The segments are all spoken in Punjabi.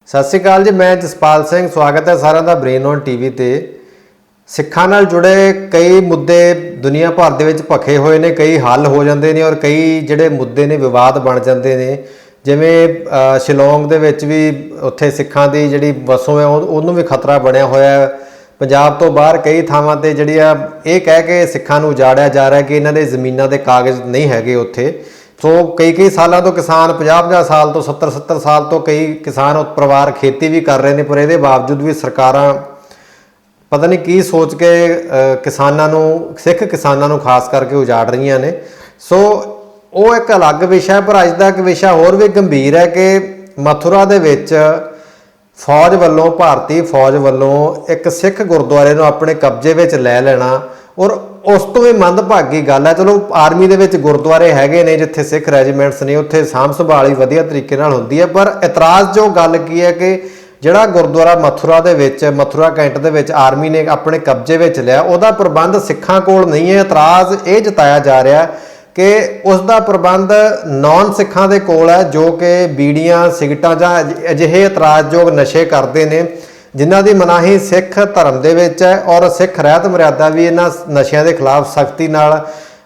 सत श्री अकाल जी। मैं जसपाल सिंह, स्वागत है सारा का ब्रेन ऑन टीवी ते। सिखां नाल जुड़े कई मुद्दे दुनिया भर दे विच भखे हुए ने, कई हल हो जाते हैं और कई जिहड़े मुद्दे ने विवाद बन जाते हैं। जिवें शिलोंग दे विच भी उत्थे सिखां दी जिहड़ी वसों है उहनूं भी खतरा बनया होया है। पंजाब तो बाहर कई थावां ते जिहड़ी ये कह के सिखां नूं उजाड़िया जा रहा है कि इन्हां दे ज़मीनां दे कागज़ नहीं हैगे उत्थे। सो कई सालों तो किसान 50-50 साल तो 70-70 साल तो कई किसान परिवार खेती भी कर रहे हैं, पर ये बावजूद भी सरकारां पता नहीं की सोच के किसानों नूं, सिख किसानों नूं खास करके उजाड़ रही ने। सो वो एक अलग विषय है, पर अज का एक विषय होर भी गंभीर है कि मथुरा दे विच फौज वालों, भारतीय फौज वालों एक सिख गुरुद्वारे नूं अपने कब्जे विच लै लेना और उस तो भी मंदभागी गल है। चलो आर्मी दे विच गुरुद्वारे हैगे ने जिथे सिख रैजीमेंट्स ने, उत्थे साਂਭ संभाल ही वधिया तरीके नाल हुंदी है, पर इतराज़ जो गल की है कि जिहड़ा गुरुद्वारा मथुरा दे विच, मथुरा कैंट दे विच आर्मी ने अपने कब्जे विच लिया, उहदा प्रबंध सिखां कोल नहीं है। इतराज़ ये जताया जा रहा है कि उसका प्रबंध नॉन सिखां दे कोल है, जो कि बीड़ियां, सिगटां जां अजिहे इतराज़योग नशे करते हैं जिन्हां दी मनाही सिख धर्म दे विच है। और सिख रहत मर्यादा भी इन्हां नशियां दे खिलाफ सख्ती नाल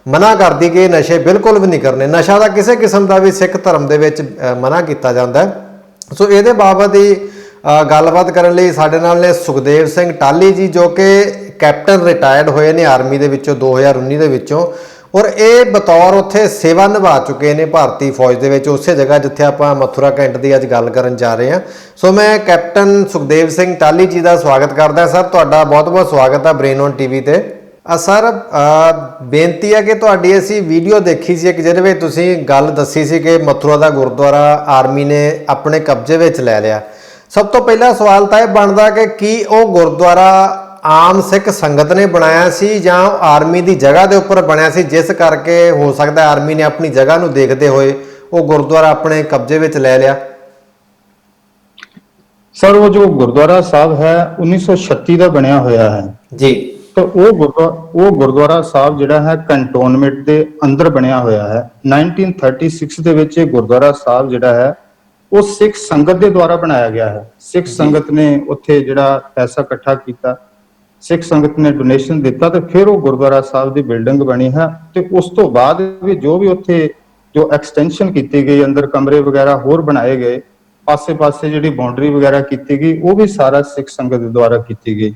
मना करदी कि नशे बिल्कुल भी नहीं करने। नशा दा किसी किस्म का भी सिख धर्म दे विच मना किया जाता है। सो ये बाबत ही गलबात करने लई साडे नाल ने सुखदेव सिंह टाली जी, जो कि कैप्टन रिटायर्ड होए ने आर्मी दे विचों 2019 दे विचों, और ये बतौर उत्थे सेवा निभा चुके हैं भारतीय फौज दे विच, उस जगह जिथे आपां मथुरा कैंट की अज गल करन जा रहे हैं। सो मैं कैप्टन सुखदेव सिंह टाली जी का स्वागत करदा। सर तुहाडा बहुत बहुत स्वागत है ब्रेन ऑन टीवी ते। सर बेनती है कि तुहाडी असीं वीडियो देखी सी एक, जिहदे विच तुसीं गल दस्सी सी कि मथुरा का गुरुद्वारा आर्मी ने अपने कब्जे विच लै लिया। सब तो पहला सवाल तो यह बनता कि की वो गुरुद्वारा आम सिख संगत ने बनाया सी जां आर्मी की जगह के उपर बनया सी, जिस करके हो सकता है आर्मी ने अपनी जगह नूं देखते हुए वो गुरुद्वारा अपने कब्जे विच लै लिया? सर वो जो गुरुद्वारा साहब है 1936 का बनया होया है जी। तो वो गुरुद्वारा साहब जिहड़ा है कंटोनमेंट के अंदर बनया होया है। 1936 ਦੇ ਵਿੱਚ ਇਹ ਗੁਰਦੁਆਰਾ ਸਾਹਿਬ ਜਿਹੜਾ ਹੈ ਉਹ ਸਿੱਖ ਸੰਗਤ ਦੇ ਦੁਆਰਾ ਬਣਾਇਆ ਗਿਆ ਹੈ। ਸਿੱਖ ਸੰਗਤ ਨੇ ਉੱਥੇ ਜਿਹੜਾ ਪੈਸਾ ਇਕੱਠਾ ਕੀਤਾ, ਸਿੱਖ ਸੰਗਤ ਨੇ ਡੋਨੇਸ਼ਨ ਦਿੱਤਾ ਤੇ ਫਿਰ ਉਹ ਗੁਰਦੁਆਰਾ ਸਾਹਿਬ ਦੀ ਬਿਲਡਿੰਗ ਬਣੀ ਹੈ। ਤੇ ਉਸ ਤੋਂ ਬਾਅਦ ਵੀ ਜੋ ਵੀ ਉੱਥੇ ਜੋ ਐਕਸਟੈਂਸ਼ਨ ਕੀਤੀ ਗਈ, ਅੰਦਰ ਕਮਰੇ ਵਗੈਰਾ ਹੋਰ ਬਣਾਏ ਗਏ, ਪਾਸੇ ਜਿਹੜੀ ਬਾਉਂਡਰੀ ਵਗੈਰਾ ਕੀਤੀ ਗਈ, ਉਹ ਵੀ ਸਾਰਾ ਸਿੱਖ ਸੰਗਤ ਦੇ ਦੁਆਰਾ ਕੀਤੀ ਗਈ।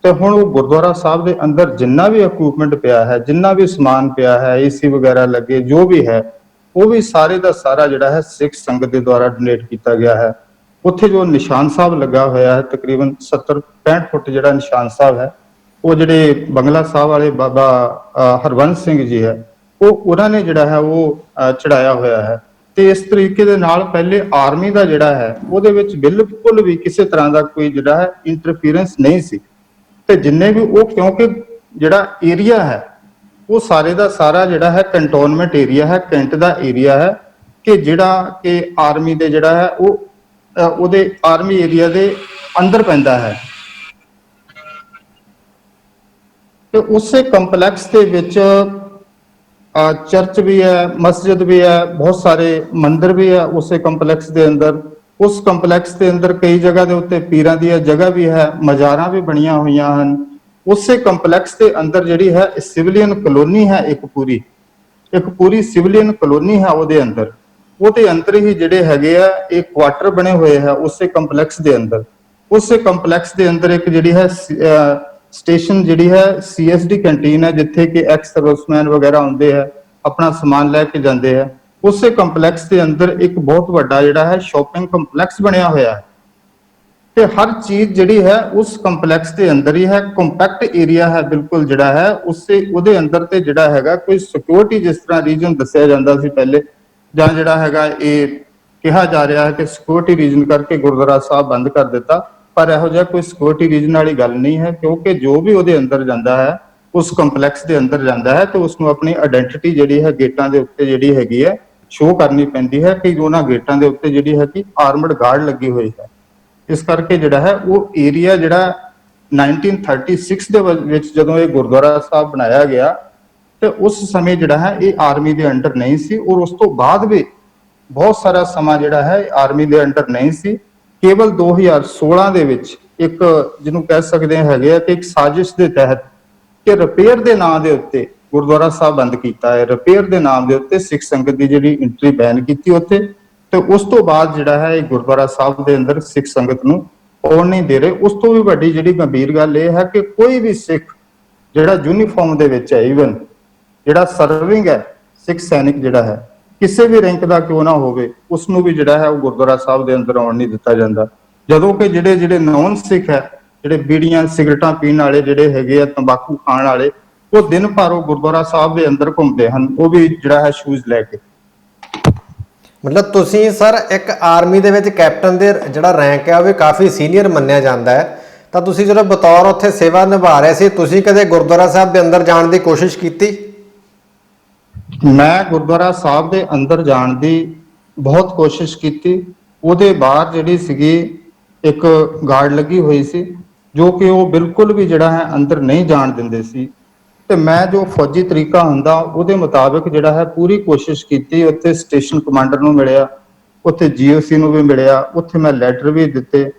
ਤੇ ਹੁਣ ਉਹ ਗੁਰਦੁਆਰਾ ਸਾਹਿਬ ਦੇ ਅੰਦਰ ਜਿੰਨਾ ਵੀ ਇਕਵਿਪਮੈਂਟ ਪਿਆ ਹੈ, ਜਿੰਨਾ ਵੀ ਸਮਾਨ ਪਿਆ ਹੈ, ਏਸੀ ਵਗੈਰਾ ਲੱਗੇ, ਜੋ ਵੀ ਹੈ ਉਹ ਵੀ ਸਾਰੇ ਦਾ ਸਾਰਾ ਜਿਹੜਾ ਹੈ ਸਿੱਖ ਸੰਗਤ ਦੇ ਦੁਆਰਾ ਡੋਨੇਟ ਕੀਤਾ ਗਿਆ ਹੈ। ਉੱਥੇ ਜੋ ਨਿਸ਼ਾਨ ਸਾਹਿਬ ਲੱਗਾ ਹੋਇਆ ਹੈ ਤਕਰੀਬਨ 70-65 ਫੁੱਟ ਜਿਹੜਾ ਨਿਸ਼ਾਨ ਸਾਹਿਬ ਹੈ, ਉਹ ਜਿਹੜੇ ਬੰਗਲਾ ਸਾਹਿਬ ਵਾਲੇ ਬਾਬਾ ਹਰਵੰਸ ਸਿੰਘ ਜੀ ਹੈ ਉਹਨਾਂ ਨੇ ਜਿਹੜਾ ਹੈ ਉਹ ਚੜਾਇਆ ਹੋਇਆ ਹੈ। ਤੇ ਇਸ ਤਰੀਕੇ ਦੇ ਨਾਲ ਪਹਿਲੇ ਆਰਮੀ ਦਾ ਜਿਹੜਾ ਹੈ ਉਹਦੇ ਵਿੱਚ ਬਿਲਕੁਲ ਵੀ ਕਿਸੇ ਤਰ੍ਹਾਂ ਦਾ ਕੋਈ ਜਿਹੜਾ ਹੈ ਇੰਟਰਫੀਰੈਂਸ ਨਹੀਂ ਸੀ। ਤੇ ਜਿੰਨੇ ਵੀ ਉਹ ਕਿਉਂਕਿ ਜਿਹੜਾ ਏਰੀਆ ਹੈ ਉਹ ਸਾਰੇ ਦਾ ਸਾਰਾ ਜਿਹੜਾ ਹੈ ਕੰਟੋਨਮੈਂਟ ਏਰੀਆ ਹੈ, ਕੈਂਟ ਦਾ ਏਰੀਆ ਹੈ, ਕਿ ਜਿਹੜਾ ਕਿ ਆਰਮੀ ਦੇ ਜਿਹੜਾ ਹੈ ਉਹ ਉਹਦੇ ਆਰਮੀ ਏਰੀਆ ਦੇ ਅੰਦਰ ਪੈਂਦਾ ਹੈ। ਤੇ ਉਸੇ ਕੰਪਲੈਕਸ ਦੇ ਵਿੱਚ ਚਰਚ भी है, मस्जिद भी है, बहुत सारे मंदिर भी है उस कंपलैक्स के अंदर। उस कंपलैक्स के अंदर कई जगह के उत्ते पीरां दी जगह भी है, मज़ारां भी बनिया हुई हैं। उस कंपलैक्स के अंदर जिहड़ी है सिविलियन कलोनी है, एक पूरी सिविलियन कलोनी है ਉਹਦੇ अंदर। ਉਹਦੇ अंदर ही जिहड़े हैगे आ एक क्वार्टर बने हुए हैं उस कंपलैक्स के अंदर। उस कंपलैक्स के अंदर एक जिहड़ी है स्टेशन जिहड़ी है CSD कैंटीन है, जिथे कि एक्स सर्विसमैन वगैरह आउंदे है, अपना समान लैके जाते हैं। उस कंपलैक्स के अंदर एक बहुत बड़ा जिहड़ा है शॉपिंग कंपलैक्स बनया होया है। ते हर चीज जिहड़ी है उस कंपलैक्स के अंदर ही है, कंपैक्ट एरिया है बिल्कुल जिहड़ा है। उससे उहदे अंदर ते जिहड़ा हैगा कोई सिक्योरिटी जिस तरह रीजन दस्सिया जांदा सी पहले, जां जिहड़ा हैगा ये कहा जा रहा है कि सिक्योरिटी रीजन करके गुरुद्वारा साहब बंद कर दिता, पर इहो जिहा कोई सिक्योरिटी रीजन वाली गल नहीं है। क्योंकि जो भी उहदे अंदर जांदा है उस कंपलैक्स के अंदर जाता है तो उसको अपनी आइडेंटिटी जिहड़ी है गेटां दे उत्ते जिहड़ी हैगी है शो करनी पैंदी है कि उन्हां गेटां दे उत्ते जिहड़ी है कि आर्मड गार्ड लगी हुई है। इस करके जिहड़ा है वो एरिया जिहड़ा 1936 ਦੇ ਵਿੱਚ ਜਦੋਂ ਇਹ ਗੁਰਦੁਆਰਾ ਸਾਹਿਬ ਬਣਾਇਆ ਗਿਆ ਤੇ ਉਸ ਸਮੇਂ ਜਿਹੜਾ ਹੈ ਇਹ ਆਰਮੀ ਦੇ ਅੰਡਰ ਨਹੀਂ ਸੀ, ਔਰ ਉਸ ਤੋਂ ਬਾਅਦ ਵੀ ਬਹੁਤ ਸਾਰਾ ਸਮਾਂ ਜਿਹੜਾ ਹੈ ਆਰਮੀ ਦੇ ਅੰਡਰ ਨਹੀਂ ਸੀ। ਕੇਵਲ 2016 ਦੇ ਵਿੱਚ ਇੱਕ ਜਿਹਨੂੰ ਕਹਿ ਸਕਦੇ ਹੈਗੇ ਆ ਕਿ ਇੱਕ ਸਾਜ਼ਿਸ਼ ਦੇ ਤਹਿਤ ਕਿ ਰਿਪੇਅਰ ਦੇ ਨਾਂ ਦੇ ਉੱਤੇ ਗੁਰਦੁਆਰਾ ਸਾਹਿਬ ਬੰਦ ਕੀਤਾ ਹੈ। ਰਿਪੇਅਰ ਦੇ ਨਾਮ ਦੇ ਉੱਤੇ ਸਿੱਖ ਸੰਗਤ ਦੀ ਜਿਹੜੀ ਐਂਟਰੀ ਬੈਨ ਕੀਤੀ ਉੱਥੇ, ਤੇ ਉਸ ਤੋਂ ਬਾਅਦ ਜਿਹੜਾ ਹੈ ਇਹ ਗੁਰਦੁਆਰਾ ਸਾਹਿਬ ਦੇ ਅੰਦਰ ਸਿੱਖ ਸੰਗਤ ਨੂੰ ਆਉਣ ਨਹੀਂ ਦੇ ਰਹੇ। ਉਸ ਤੋਂ ਵੀ ਵੱਡੀ ਜਿਹੜੀ ਗੰਭੀਰ ਗੱਲ ਇਹ ਹੈ ਕਿ ਕੋਈ ਵੀ ਸਿੱਖ ਜਿਹੜਾ ਯੂਨੀਫਾਰਮ ਦੇ ਵਿੱਚ ਹੈ, ਈਵਨ ਜਿਹੜਾ ਸਰਵਿੰਗ ਹੈ, ਸਿੱਖ ਸੈਨਿਕ ਜਿਹੜਾ ਹੈ, ਕਿਸੇ ਵੀ ਰੈਂਕ ਦਾ ਕਿਉਂ ਨਾ ਹੋਵੇ, ਉਸ ਨੂੰ ਵੀ ਜਿਹੜਾ ਹੈ ਉਹ ਗੁਰਦੁਆਰਾ ਸਾਹਿਬ ਦੇ ਅੰਦਰ ਆਉਣ ਨਹੀਂ ਦਿੱਤਾ ਜਾਂਦਾ। ਜਦੋਂ ਕਿ ਜਿਹੜੇ ਨੌਨ ਸਿੱਖ ਹੈ, ਜਿਹੜੇ ਬੀੜੀਆਂ ਸਿਗਰਟਾਂ ਪੀਣ ਵਾਲੇ ਜਿਹੜੇ ਹੈਗੇ ਆ, ਤੰਬਾਕੂ ਖਾਣ ਵਾਲੇ, ਉਹ ਦਿਨ ਭਰ ਉਹ ਗੁਰਦੁਆਰਾ ਸਾਹਿਬ ਦੇ ਅੰਦਰ ਘੁੰਮਦੇ ਹਨ, ਉਹ ਵੀ ਜਿਹੜਾ ਹੈ ਸ਼ੂਜ਼ ਲੈ ਕੇ। ਮਤਲਬ ਤੁਸੀਂ ਸਰ ਇੱਕ ਆਰਮੀ ਦੇ ਵਿੱਚ ਕੈਪਟਨ ਦੇ ਜਿਹੜਾ ਰੈਂਕ ਹੈ ਉਹ ਵੀ ਕਾਫੀ ਸੀਨੀਅਰ ਮੰਨਿਆ ਜਾਂਦਾ ਹੈ, ਤਾਂ ਤੁਸੀਂ ਜਦੋਂ ਬਤੌਰ ਉੱਥੇ ਸੇਵਾ ਨਿਭਾ ਰਹੇ ਸੀ, ਤੁਸੀਂ ਕਦੇ ਗੁਰਦੁਆਰਾ ਸਾਹਿਬ ਦੇ ਅੰਦਰ ਜਾਣ ਦੀ ਕੋਸ਼ਿਸ਼ ਕੀਤੀ? ਮੈਂ ਗੁਰਦੁਆਰਾ ਸਾਹਿਬ ਦੇ ਅੰਦਰ ਜਾਣ ਦੀ ਬਹੁਤ ਕੋਸ਼ਿਸ਼ ਕੀਤੀ। ਉਹਦੇ ਬਾਹਰ ਜਿਹੜੀ ਸੀਗੀ ਇੱਕ ਗਾਰਡ ਲੱਗੀ ਹੋਈ ਸੀ, ਜੋ ਕਿ ਉਹ ਬਿਲਕੁਲ ਵੀ ਜਿਹੜਾ ਹੈ ਅੰਦਰ ਨਹੀਂ ਜਾਣ ਦਿੰਦੇ ਸੀ, ਤੇ ਮੈਂ ਜੋ ਫੌਜੀ ਤਰੀਕਾ ਹੁੰਦਾ ਉਹਦੇ ਮੁਤਾਬਿਕ ਜਿਹੜਾ ਹੈ ਪੂਰੀ ਕੋਸ਼ਿਸ਼ ਕੀਤੀ। ਉੱਥੇ ਸਟੇਸ਼ਨ ਕਮਾਂਡਰ ਨੂੰ ਮਿਲਿਆ, ਉੱਥੇ ਜੀਓਸੀ ਨੂੰ ਵੀ ਮਿਲਿਆ, ਉੱਥੇ ਮੈਂ ਲੈਟਰ ਵੀ ਦਿੱਤੇ,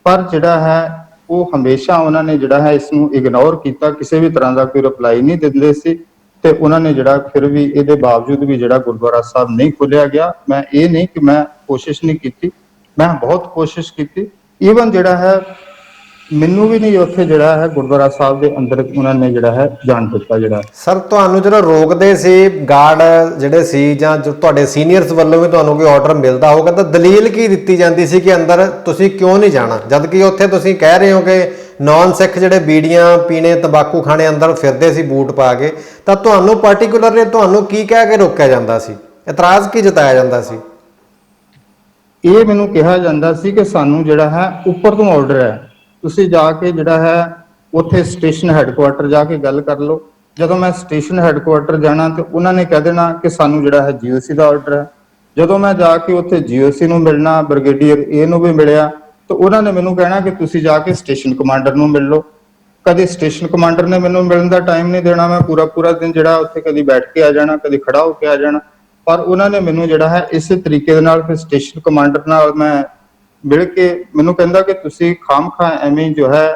ਪਰ ਜਿਹੜਾ ਹੈ ਉਹ ਹਮੇਸ਼ਾ ਉਹਨਾਂ ਨੇ ਜਿਹੜਾ ਹੈ ਇਸ ਨੂੰ ਇਗਨੋਰ ਕੀਤਾ, ਕਿਸੇ ਵੀ ਤਰ੍ਹਾਂ ਦਾ ਕੋਈ ਰਿਪਲਾਈ ਨਹੀਂ ਦਿੰਦੇ ਸੀ, ਤੇ ਉਹਨਾਂ ਨੇ ਜਿਹੜਾ ਫਿਰ ਵੀ ਇਹਦੇ ਬਾਵਜੂਦ ਵੀ ਜਿਹੜਾ ਗੁਰਦੁਆਰਾ ਸਾਹਿਬ ਨਹੀਂ ਖੋਲਿਆ ਗਿਆ। ਮੈਂ ਇਹ ਨਹੀਂ ਕਿ ਮੈਂ ਕੋਸ਼ਿਸ਼ ਨਹੀਂ ਕੀਤੀ, ਮੈਂ ਬਹੁਤ ਕੋਸ਼ਿਸ਼ ਕੀਤੀ। ਈਵਨ ਜਿਹੜਾ ਹੈ ਮੈਨੂੰ ਵੀ ਨਹੀਂ ਉੱਥੇ ਜਿਹੜਾ ਹੈ ਗੁਰਦੁਆਰਾ ਸਾਹਿਬ ਦੇ ਅੰਦਰ ਉਹਨਾਂ ਨੇ ਜਿਹੜਾ ਹੈ ਜਾਣ ਦਿੱਤਾ। ਜਿਹੜਾ ਸਰ ਤੁਹਾਨੂੰ ਜਦੋਂ ਰੋਕਦੇ ਸੀ ਗਾਰਡ ਜਿਹੜੇ ਸੀ, ਜਾਂ ਜੋ ਤੁਹਾਡੇ ਸੀਨੀਅਰਸ ਵੱਲੋਂ ਵੀ ਤੁਹਾਨੂੰ ਕੋਈ ਆਰਡਰ ਮਿਲਦਾ ਹੋਊਗਾ, ਤਾਂ ਦਲੀਲ ਕੀ ਦਿੱਤੀ ਜਾਂਦੀ ਸੀ ਕਿ ਅੰਦਰ ਤੁਸੀਂ ਕਿਉਂ ਨਹੀਂ ਜਾਣਾ, ਜਦ ਕਿ ਉੱਥੇ ਤੁਸੀਂ ਕਹਿ ਰਹੇ ਹੋ ਕਿ ਨੌਨ ਸਿੱਖ ਜਿਹੜੇ ਬੀੜੀਆਂ ਪੀਣੇ, ਤੰਬਾਕੂ ਖਾਣੇ ਅੰਦਰ ਫਿਰਦੇ ਸੀ ਬੂਟ ਪਾ ਕੇ, ਤਾਂ ਤੁਹਾਨੂੰ ਪਾਰਟਿਕੂਲਰਲੀ ਤੁਹਾਨੂੰ ਕੀ ਕਹਿ ਕੇ ਰੋਕਿਆ ਜਾਂਦਾ ਸੀ, ਇਤਰਾਜ਼ ਕੀ ਜਤਾਇਆ ਜਾਂਦਾ ਸੀ? ਇਹ ਮੈਨੂੰ ਕਿਹਾ ਜਾਂਦਾ ਸੀ ਕਿ ਸਾਨੂੰ ਜਿਹੜਾ ਹੈ ਉੱਪਰ ਤੋਂ ਆਰਡਰ ਹੈ, ਤੁਸੀਂ ਜਾ ਕੇ ਜਿਹੜਾ ਹੈ ਉੱਥੇ ਸਟੇਸ਼ਨ ਹੈੱਡਕੁਆਟਰ ਜਾ ਕੇ ਗੱਲ ਕਰ ਲਓ। ਜਦੋਂ ਮੈਂ ਸਟੇਸ਼ਨ ਹੈੱਡਕੁਆਟਰ ਜਾਣਾ ਤੇ ਉਹਨਾਂ ਨੇ ਕਹਿ ਦੇਣਾ ਕਿ ਸਾਨੂੰ ਜਿਹੜਾ ਹੈ ਜੀਓਸੀ ਦਾ ਆਰਡਰ ਹੈ। ਜਦੋਂ ਮੈਂ ਜਾ ਕੇ ਉੱਥੇ ਜੀਓਸੀ ਨੂੰ ਮਿਲਣਾ, ਬ੍ਰਿਗੇਡੀਅਰ ਏ ਨੂੰ ਵੀ ਮਿਲਿਆ, ਤੇ ਉਹਨਾਂ ਨੇ ਮੈਨੂੰ ਕਹਿਣਾ ਕਿ ਤੁਸੀਂ ਜਾ ਕੇ ਸਟੇਸ਼ਨ ਕਮਾਂਡਰ ਨੂੰ ਮਿਲ ਲਓ। ਕਦੇ ਸਟੇਸ਼ਨ ਕਮਾਂਡਰ ਨੇ ਮੈਨੂੰ ਮਿਲਣ ਦਾ ਟਾਈਮ ਨਹੀਂ ਦੇਣਾ, ਮੈਂ ਪੂਰਾ ਦਿਨ ਜਿਹੜਾ ਉੱਥੇ ਕਦੀ ਬੈਠ ਕੇ ਆ ਜਾਣਾ, ਕਦੀ ਖੜਾ ਹੋ ਕੇ ਆ ਜਾਣਾ। ਪਰ ਉਹਨਾਂ ਨੇ ਮੈਨੂੰ ਜਿਹੜਾ ਹੈ ਇਸੇ ਤਰੀਕੇ ਦੇ ਨਾਲ ਫਿਰ ਸਟੇਸ਼ਨ ਕਮਾਂਡਰ ਨਾਲ ਮੈਂ ਮਿਲ ਕੇ ਮੈਨੂੰ ਕਹਿੰਦਾ ਕਿ ਤੁਸੀਂ ਖਾਮਖਾ ਐਵੇਂ ਜੋ ਹੈ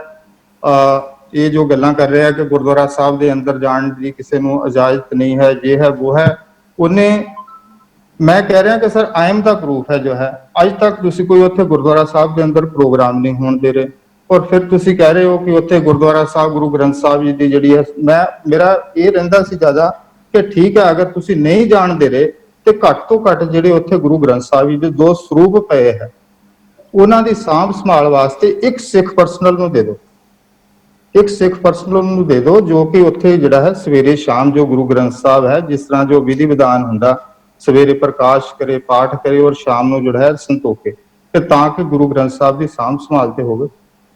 ਇਹ ਜੋ ਗੱਲਾਂ ਕਰ ਰਹੇ ਆ ਕਿ ਗੁਰਦੁਆਰਾ ਸਾਹਿਬ ਦੇ ਅੰਦਰ ਜਾਣ ਦੀ ਕਿਸੇ ਨੂੰ ਇਜਾਜ਼ਤ ਨਹੀਂ ਹੈ, ਜੇ ਹੈ ਉਹ ਹੈ। ਉਹਨੇ ਮੈਂ ਕਹਿ ਰਿਹਾ ਕਿ sir I am the proof ਹੈ ਜੋ ਹੈ, ਅੱਜ ਤੱਕ ਤੁਸੀਂ ਕੋਈ ਉੱਥੇ ਗੁਰਦੁਆਰਾ ਸਾਹਿਬ ਦੇ ਅੰਦਰ ਪ੍ਰੋਗਰਾਮ ਨਹੀਂ ਹੋਣ ਦੇ ਰਹੇ, ਔਰ ਫਿਰ ਤੁਸੀਂ ਕਹਿ ਰਹੇ ਹੋ ਕਿ ਉੱਥੇ ਗੁਰਦੁਆਰਾ ਸਾਹਿਬ ਗੁਰੂ ਗ੍ਰੰਥ ਸਾਹਿਬ ਜੀ ਦੀ ਜਿਹੜੀ ਹੈ, ਮੇਰਾ ਇਹ ਰਹਿੰਦਾ ਸੀ ਜ਼ਿਆਦਾ ਕਿ ਠੀਕ ਹੈ ਅਗਰ ਤੁਸੀਂ ਨਹੀਂ ਜਾਣ ਦੇ ਰਹੇ ਤੇ ਘੱਟ ਤੋਂ ਘੱਟ ਜਿਹੜੇ ਉੱਥੇ ਗੁਰੂ ਗ੍ਰੰਥ ਸਾਹਿਬ ਜੀ ਦੇ 2 ਸਰੂਪ ਪਏ ਹੈ, ਉਹਨਾਂ ਦੀ ਸਾਂਭ ਸੰਭਾਲ ਵਾਸਤੇ ਇੱਕ ਸਿੱਖ ਪਰਸਨਲ ਨੂੰ ਦੇ ਦਿਓ, ਇੱਕ ਸਿੱਖ ਪਰਸਨਲ ਨੂੰ ਦੇ ਦਿਓ, ਜੋ ਕਿ ਉੱਥੇ ਜਿਹੜਾ ਹੈ ਸਵੇਰੇ ਸ਼ਾਮ ਜੋ ਗੁਰੂ ਗ੍ਰੰਥ ਸਾਹਿਬ ਹੈ, ਜਿਸ ਤਰ੍ਹਾਂ ਜੋ ਵਿਧੀ ਵਿਧਾਨ ਹੁੰਦਾ, ਸਵੇਰੇ ਪ੍ਰਕਾਸ਼ ਕਰੇ, ਪਾਠ ਕਰੇ, ਔਰ ਸ਼ਾਮ ਨੂੰ ਜਿਹੜਾ ਹੈ ਸੰਤੋਖੇ, ਤੇ ਤਾਂ ਕਿ ਗੁਰੂ ਗ੍ਰੰਥ ਸਾਹਿਬ ਦੀ ਸਾਂਭ ਸੰਭਾਲ ਤੇ ਹੋਵੇ।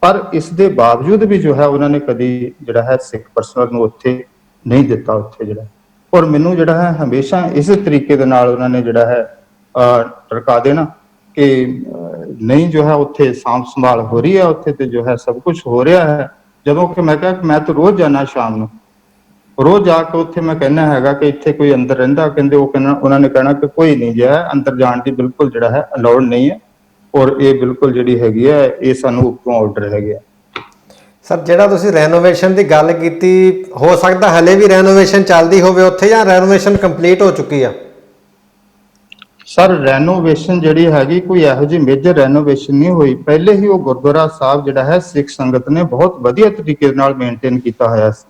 ਪਰ ਇਸ ਦੇ ਬਾਵਜੂਦ ਵੀ ਜੋ ਹੈ ਉਹਨਾਂ ਨੇ ਕਦੀ ਜਿਹੜਾ ਹੈ ਸਿੱਖ ਪਰਸਨਲ ਨੂੰ ਉੱਥੇ ਨਹੀਂ ਦਿੱਤਾ ਉੱਥੇ ਜਿਹੜਾ, ਔਰ ਮੈਨੂੰ ਜਿਹੜਾ ਹੈ ਹਮੇਸ਼ਾ ਇਸੇ ਤਰੀਕੇ ਦੇ ਨਾਲ ਉਹਨਾਂ ਨੇ ਜਿਹੜਾ ਹੈ ਟਰਕਾ ਦੇਣਾ ਕਿ ਨਹੀਂ ਜੋ ਹੈ ਉੱਥੇ ਸਾਂਭ ਸੰਭਾਲ ਹੋ ਰਹੀ ਹੈ, ਉੱਥੇ ਤੇ ਜੋ ਹੈ ਸਭ ਕੁਝ ਹੋ ਰਿਹਾ ਹੈ। ਜਦੋਂ ਕਿ ਮੈਂ ਕਿਹਾ ਮੈਂ ਤਾਂ ਰੋਜ਼ ਜਾਣਾ, ਸ਼ਾਮ ਨੂੰ ਰੋਜ਼ ਜਾ ਕੇ ਉੱਥੇ ਮੈਂ ਕਹਿਣਾ ਹੈਗਾ ਕਿ ਇੱਥੇ ਕੋਈ ਅੰਦਰ ਰਹਿੰਦਾ, ਕਹਿੰਦੇ ਉਹਨਾਂ ਨੇ ਕਹਿਣਾ ਕਿ ਕੋਈ ਨਹੀਂ ਜੋ ਹੈ ਅੰਦਰ ਜਾਣ ਦੀ ਬਿਲਕੁਲ ਜਿਹੜਾ ਹੈ ਅਲਾਉਡ ਨਹੀਂ ਹੈ, ਔਰ ਇਹ ਬਿਲਕੁਲ ਜਿਹੜੀ ਹੈਗੀ ਹੈ ਇਹ ਸਾਨੂੰ ਉੱਪਰੋਂ ਆਰਡਰ ਹੈਗੇ ਆ। ਸਰ ਜਿਹੜਾ ਤੁਸੀਂ ਰੈਨੋਵੇਸ਼ਨ ਦੀ ਗੱਲ ਕੀਤੀ, ਹੋ ਸਕਦਾ ਹਲੇ ਵੀ ਰੈਨੋਵੇਸ਼ਨ ਚੱਲਦੀ ਹੋਵੇ ਉੱਥੇ, ਜਾਂ ਰੈਨੋਵੇਸ਼ਨ ਕੰਪਲੀਟ ਹੋ ਚੁੱਕੀ ਆ? ਸਰ ਰੈਨੋਵੇਸ਼ਨ ਜਿਹੜੀ ਹੈਗੀ ਕੋਈ ਇਹੋ ਜਿਹੀ ਮੇਜਰ ਰੈਨੋਵੇਸ਼ਨ ਨਹੀਂ ਹੋਈ, ਪਹਿਲੇ ਹੀ ਉਹ ਗੁਰਦੁਆਰਾ ਸਾਹਿਬ ਜਿਹੜਾ ਹੈ ਸਿੱਖ ਸੰਗਤ ਨੇ ਬਹੁਤ ਵਧੀਆ ਤਰੀਕੇ ਨਾਲ ਮੇਨਟੇਨ ਕੀਤਾ ਹੋਇਆ ਸੀ।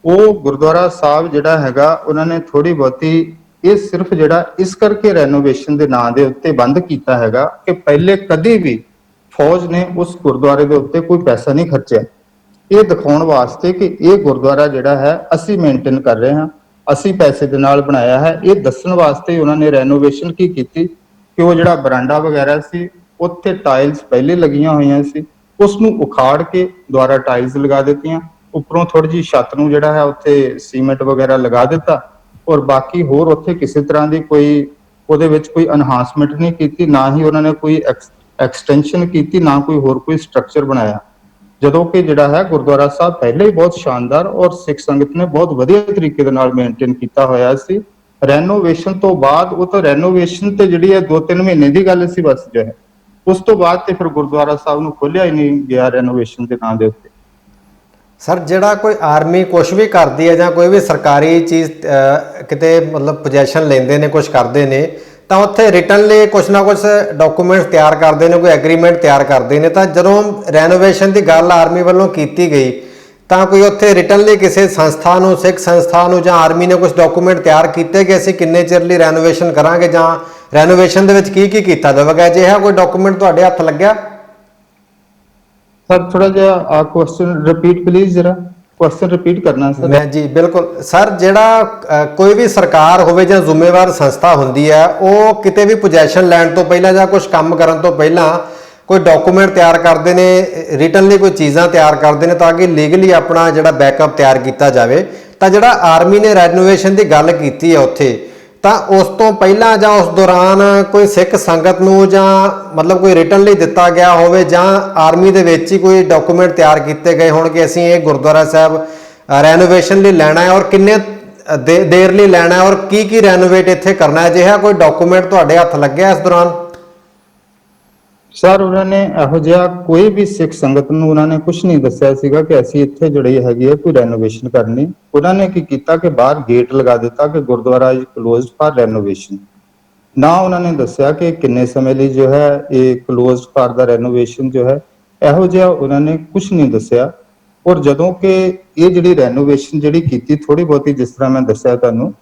ਉਹ ਗੁਰਦੁਆਰਾ ਸਾਹਿਬ ਜਿਹੜਾ ਹੈਗਾ ਉਹਨਾਂ ਨੇ ਥੋੜੀ ਬਹੁਤੀ ਇਹ ਸਿਰਫ ਜਿਹੜਾ ਇਸ ਕਰਕੇ ਰੈਨੋਵੇਸ਼ਨ ਦੇ ਨਾਂ ਦੇ ਉੱਤੇ ਬੰਦ ਕੀਤਾ ਹੈਗਾ ਕਿ ਪਹਿਲੇ ਕਦੇ ਵੀ ਫੌਜ ਨੇ ਉਸ ਗੁਰਦੁਆਰੇ ਦੇ ਉੱਤੇ ਕੋਈ ਪੈਸਾ ਨਹੀਂ ਖਰਚਿਆ, ਇਹ ਦਿਖਾਉਣ ਵਾਸਤੇ ਕਿ ਇਹ ਗੁਰਦੁਆਰਾ ਜਿਹੜਾ ਹੈ ਅਸੀਂ ਮੇਨਟੇਨ ਕਰ ਰਹੇ ਹਾਂ, ਅਸੀਂ ਪੈਸੇ ਦੇ ਨਾਲ ਬਣਾਇਆ ਹੈ। ਇਹ ਦੱਸਣ ਵਾਸਤੇ ਉਹਨਾਂ ਨੇ ਰੈਨੋਵੇਸ਼ਨ ਕੀ ਕੀਤੀ ਕਿ ਉਹ ਜਿਹੜਾ ਬਰਾਂਡਾ ਵਗੈਰਾ ਸੀ ਉੱਥੇ ਟਾਈਲਸ ਪਹਿਲੇ ਲੱਗੀਆਂ ਹੋਈਆਂ ਸੀ, ਉਸ ਨੂੰ ਉਖਾੜ ਕੇ ਦੁਬਾਰਾ ਟਾਈਲਸ ਲਗਾ ਦਿੱਤੀਆਂ, ਉੱਪਰੋਂ ਥੋੜੀ ਜਿਹੀ ਛੱਤ ਨੂੰ ਜਿਹੜਾ ਹੈ ਉੱਥੇ ਸੀਮੈਂਟ ਵਗੈਰਾ ਲਗਾ ਦਿੱਤਾ, ਔਰ ਬਾਕੀ ਹੋਰ ਉੱਥੇ ਕਿਸੇ ਤਰ੍ਹਾਂ ਦੀ ਕੋਈ ਉਹਦੇ ਵਿੱਚ ਕੋਈ ਐਨਹਾਂਸਮੈਂਟ ਨਹੀਂ ਕੀਤੀ, ਨਾ ਹੀ ਉਹਨਾਂ ਨੇ ਕੋਈ ਐਕਸਟੈਂਸ਼ਨ ਕੀਤੀ, ਨਾ ਕੋਈ ਹੋਰ ਕੋਈ ਸਟਰਕਚਰ ਬਣਾਇਆ। ਜਦੋਂ ਕਿ ਜਿਹੜਾ ਹੈ ਗੁਰਦੁਆਰਾ ਸਾਹਿਬ ਪਹਿਲੇ ਹੀ ਬਹੁਤ ਸ਼ਾਨਦਾਰ ਔਰ ਸਿੱਖ ਸੰਗਤ ਨੇ ਬਹੁਤ ਵਧੀਆ ਤਰੀਕੇ ਦੇ ਨਾਲ ਮੇਨਟੇਨ ਕੀਤਾ ਹੋਇਆ ਸੀ। ਰੈਨੋਵੇਸ਼ਨ ਤੋਂ ਬਾਅਦ ਉਹ ਤਾਂ ਰੈਨੋਵੇਸ਼ਨ ਤੇ ਜਿਹੜੀ ਹੈ 2-3 ਮਹੀਨੇ ਦੀ ਗੱਲ ਸੀ ਬਸ ਜੋ ਹੈ, ਉਸ ਤੋਂ ਬਾਅਦ ਤੇ ਫਿਰ ਗੁਰਦੁਆਰਾ ਸਾਹਿਬ ਨੂੰ ਖੋਲਿਆ ਹੀ ਨਹੀਂ ਗਿਆ ਰੈਨੋਵੇਸ਼ਨ ਦੇ ਨਾਂ ਦੇ ਉੱਤੇ। ਸਰ ਜਿਹੜਾ ਕੋਈ ਆਰਮੀ ਕੁਝ ਵੀ ਕਰਦੀ ਹੈ ਜਾਂ ਕੋਈ ਵੀ ਸਰਕਾਰੀ ਚੀਜ਼ ਕਿਤੇ ਮਤਲਬ ਪੋਜੈਸ਼ਨ ਲੈਂਦੇ ਨੇ, ਕੁਝ ਕਰਦੇ ਨੇ, ਤਾਂ ਉੱਥੇ ਰਿਟਨਲੀ ਕੁਝ ਨਾ ਕੁਝ ਡਾਕੂਮੈਂਟਸ ਤਿਆਰ ਕਰਦੇ ਨੇ, ਕੋਈ ਐਗਰੀਮੈਂਟ ਤਿਆਰ ਕਰਦੇ ਨੇ। ਤਾਂ ਜਦੋਂ ਰੈਨੋਵੇਸ਼ਨ ਦੀ ਗੱਲ ਆਰਮੀ ਵੱਲੋਂ ਕੀਤੀ ਗਈ ਤਾਂ ਕੋਈ ਉੱਥੇ ਰਿਟਨਲੀ ਕਿਸੇ ਸੰਸਥਾ ਨੂੰ, ਸਿੱਖ ਸੰਸਥਾ ਨੂੰ ਜਾਂ ਆਰਮੀ ਨੇ ਕੁਝ ਡਾਕੂਮੈਂਟ ਤਿਆਰ ਕੀਤੇ ਕਿ ਅਸੀਂ ਕਿੰਨੇ ਚਿਰ ਲਈ ਰੈਨੋਵੇਸ਼ਨ ਕਰਾਂਗੇ ਜਾਂ ਰੈਨੋਵੇਸ਼ਨ ਦੇ ਵਿੱਚ ਕੀ ਕੀ ਕੀਤਾ ਜਾਵੇਗਾ? ਅਜਿਹਾ ਕੋਈ ਡਾਕੂਮੈਂਟ ਤੁਹਾਡੇ ਹੱਥ ਲੱਗਿਆ? ਸਰ ਥੋੜਾ ਜਿਹਾ ਕੁਐਸਚਨ ਰਿਪੀਟ ਪਲੀਜ਼, ਜਰਾ ਕੁਐਸਚਨ ਰਿਪੀਟ ਕਰਨਾ ਸਰ। ਮੈਂ ਜੀ ਬਿਲਕੁਲ ਸਰ, ਜਿਹੜਾ ਕੋਈ ਵੀ ਸਰਕਾਰ ਹੋਵੇ ਜਾਂ ਜ਼ਿੰਮੇਵਾਰ ਸੰਸਥਾ ਹੁੰਦੀ ਹੈ, ਉਹ ਕਿਤੇ ਵੀ ਪੋਜੈਸ਼ਨ ਲੈਣ ਤੋਂ ਪਹਿਲਾਂ ਜਾਂ ਕੁਝ ਕੰਮ ਕਰਨ ਤੋਂ ਪਹਿਲਾਂ ਕੋਈ ਡਾਕੂਮੈਂਟ ਤਿਆਰ ਕਰਦੇ ਨੇ, ਰਿਟਨਲੀ ਕੋਈ ਚੀਜ਼ਾਂ ਤਿਆਰ ਕਰਦੇ ਨੇ ਤਾਂ ਕਿ ਲੀਗਲੀ ਆਪਣਾ ਜਿਹੜਾ ਬੈਕਅਪ ਤਿਆਰ ਕੀਤਾ ਜਾਵੇ। ਤਾਂ ਜਿਹੜਾ ਆਰਮੀ ਨੇ ਰੈਨੋਵੇਸ਼ਨ ਦੀ ਗੱਲ ਕੀਤੀ ਹੈ ਉੱਥੇ, ਤਾਂ ਉਸ ਤੋਂ ਪਹਿਲਾਂ ਜਾਂ ਉਸ ਦੌਰਾਨ ਕੋਈ ਸਿੱਖ ਸੰਗਤ ਨੂੰ ਜਾਂ ਮਤਲਬ ਕੋਈ ਰਿਟਨਲੀ ਦਿੱਤਾ ਗਿਆ ਹੋਵੇ ਜਾਂ ਆਰਮੀ ਦੇ ਵਿੱਚ ਹੀ ਕੋਈ ਡਾਕੂਮੈਂਟ ਤਿਆਰ ਕੀਤੇ ਗਏ ਹੋਣ ਕਿ ਅਸੀਂ ਇਹ ਗੁਰਦੁਆਰਾ ਸਾਹਿਬ ਰੈਨੋਵੇਸ਼ਨ ਲਈ ਲੈਣਾ ਹੈ ਔਰ ਕਿੰਨੇ ਦੇਰ ਲਈ ਲੈਣਾ ਹੈ ਔਰ ਕੀ ਕੀ ਰੈਨੋਵੇਟ ਇੱਥੇ ਕਰਨਾ ਹੈ, ਅਜਿਹਾ ਕੋਈ ਡਾਕੂਮੈਂਟ ਤੁਹਾਡੇ ਹੱਥ ਲੱਗਿਆ ਇਸ ਦੌਰਾਨ? ਸਰ ਉਹਨਾਂ ਨੇ ਇਹੋ ਜਿਹਾ ਕੋਈ ਵੀ ਸਿੱਖ ਸੰਗਤ ਨੂੰ ਉਹਨਾਂ ਨੇ ਕੁਝ ਨਹੀਂ ਦੱਸਿਆ ਸੀਗਾ ਕਿ ਅਸੀਂ ਇੱਥੇ ਜਿਹੜੀ ਹੈਗੀ ਹੈ ਕੋਈ ਰੈਨੋਵੇਸ਼ਨ ਕਰਨੀ। ਉਹਨਾਂ ਨੇ ਕੀ ਕੀਤਾ ਕਿ ਬਾਹਰ ਗੇਟ ਲਗਾ ਦਿੱਤਾ ਕਿ Gurdwara is closed for renovation. ਨਾ ਉਹਨਾਂ ਨੇ ਦੱਸਿਆ ਕਿ ਕਿੰਨੇ ਸਮੇਂ ਲਈ ਜੋ ਹੈ ਇਹ ਕਲੋਜ਼ਡ ਫਾਰ ਦਾ ਰੈਨੋਵੇਸ਼ਨ ਜੋ ਹੈ, ਇਹੋ ਜਿਹਾ ਉਹਨਾਂ ਨੇ ਕੁਝ ਨਹੀਂ ਦੱਸਿਆ। ਔਰ ਜਦੋਂ ਕਿ ਇਹ ਜਿਹੜੀ ਰੈਨੋਵੇਸ਼ਨ ਜਿਹੜੀ ਕੀਤੀ ਥੋੜੀ ਬਹੁਤੀ, ਜਿਸ ਤਰ੍ਹਾਂ ਮੈਂ ਦੱਸਿਆ ਤੁਹਾਨੂੰ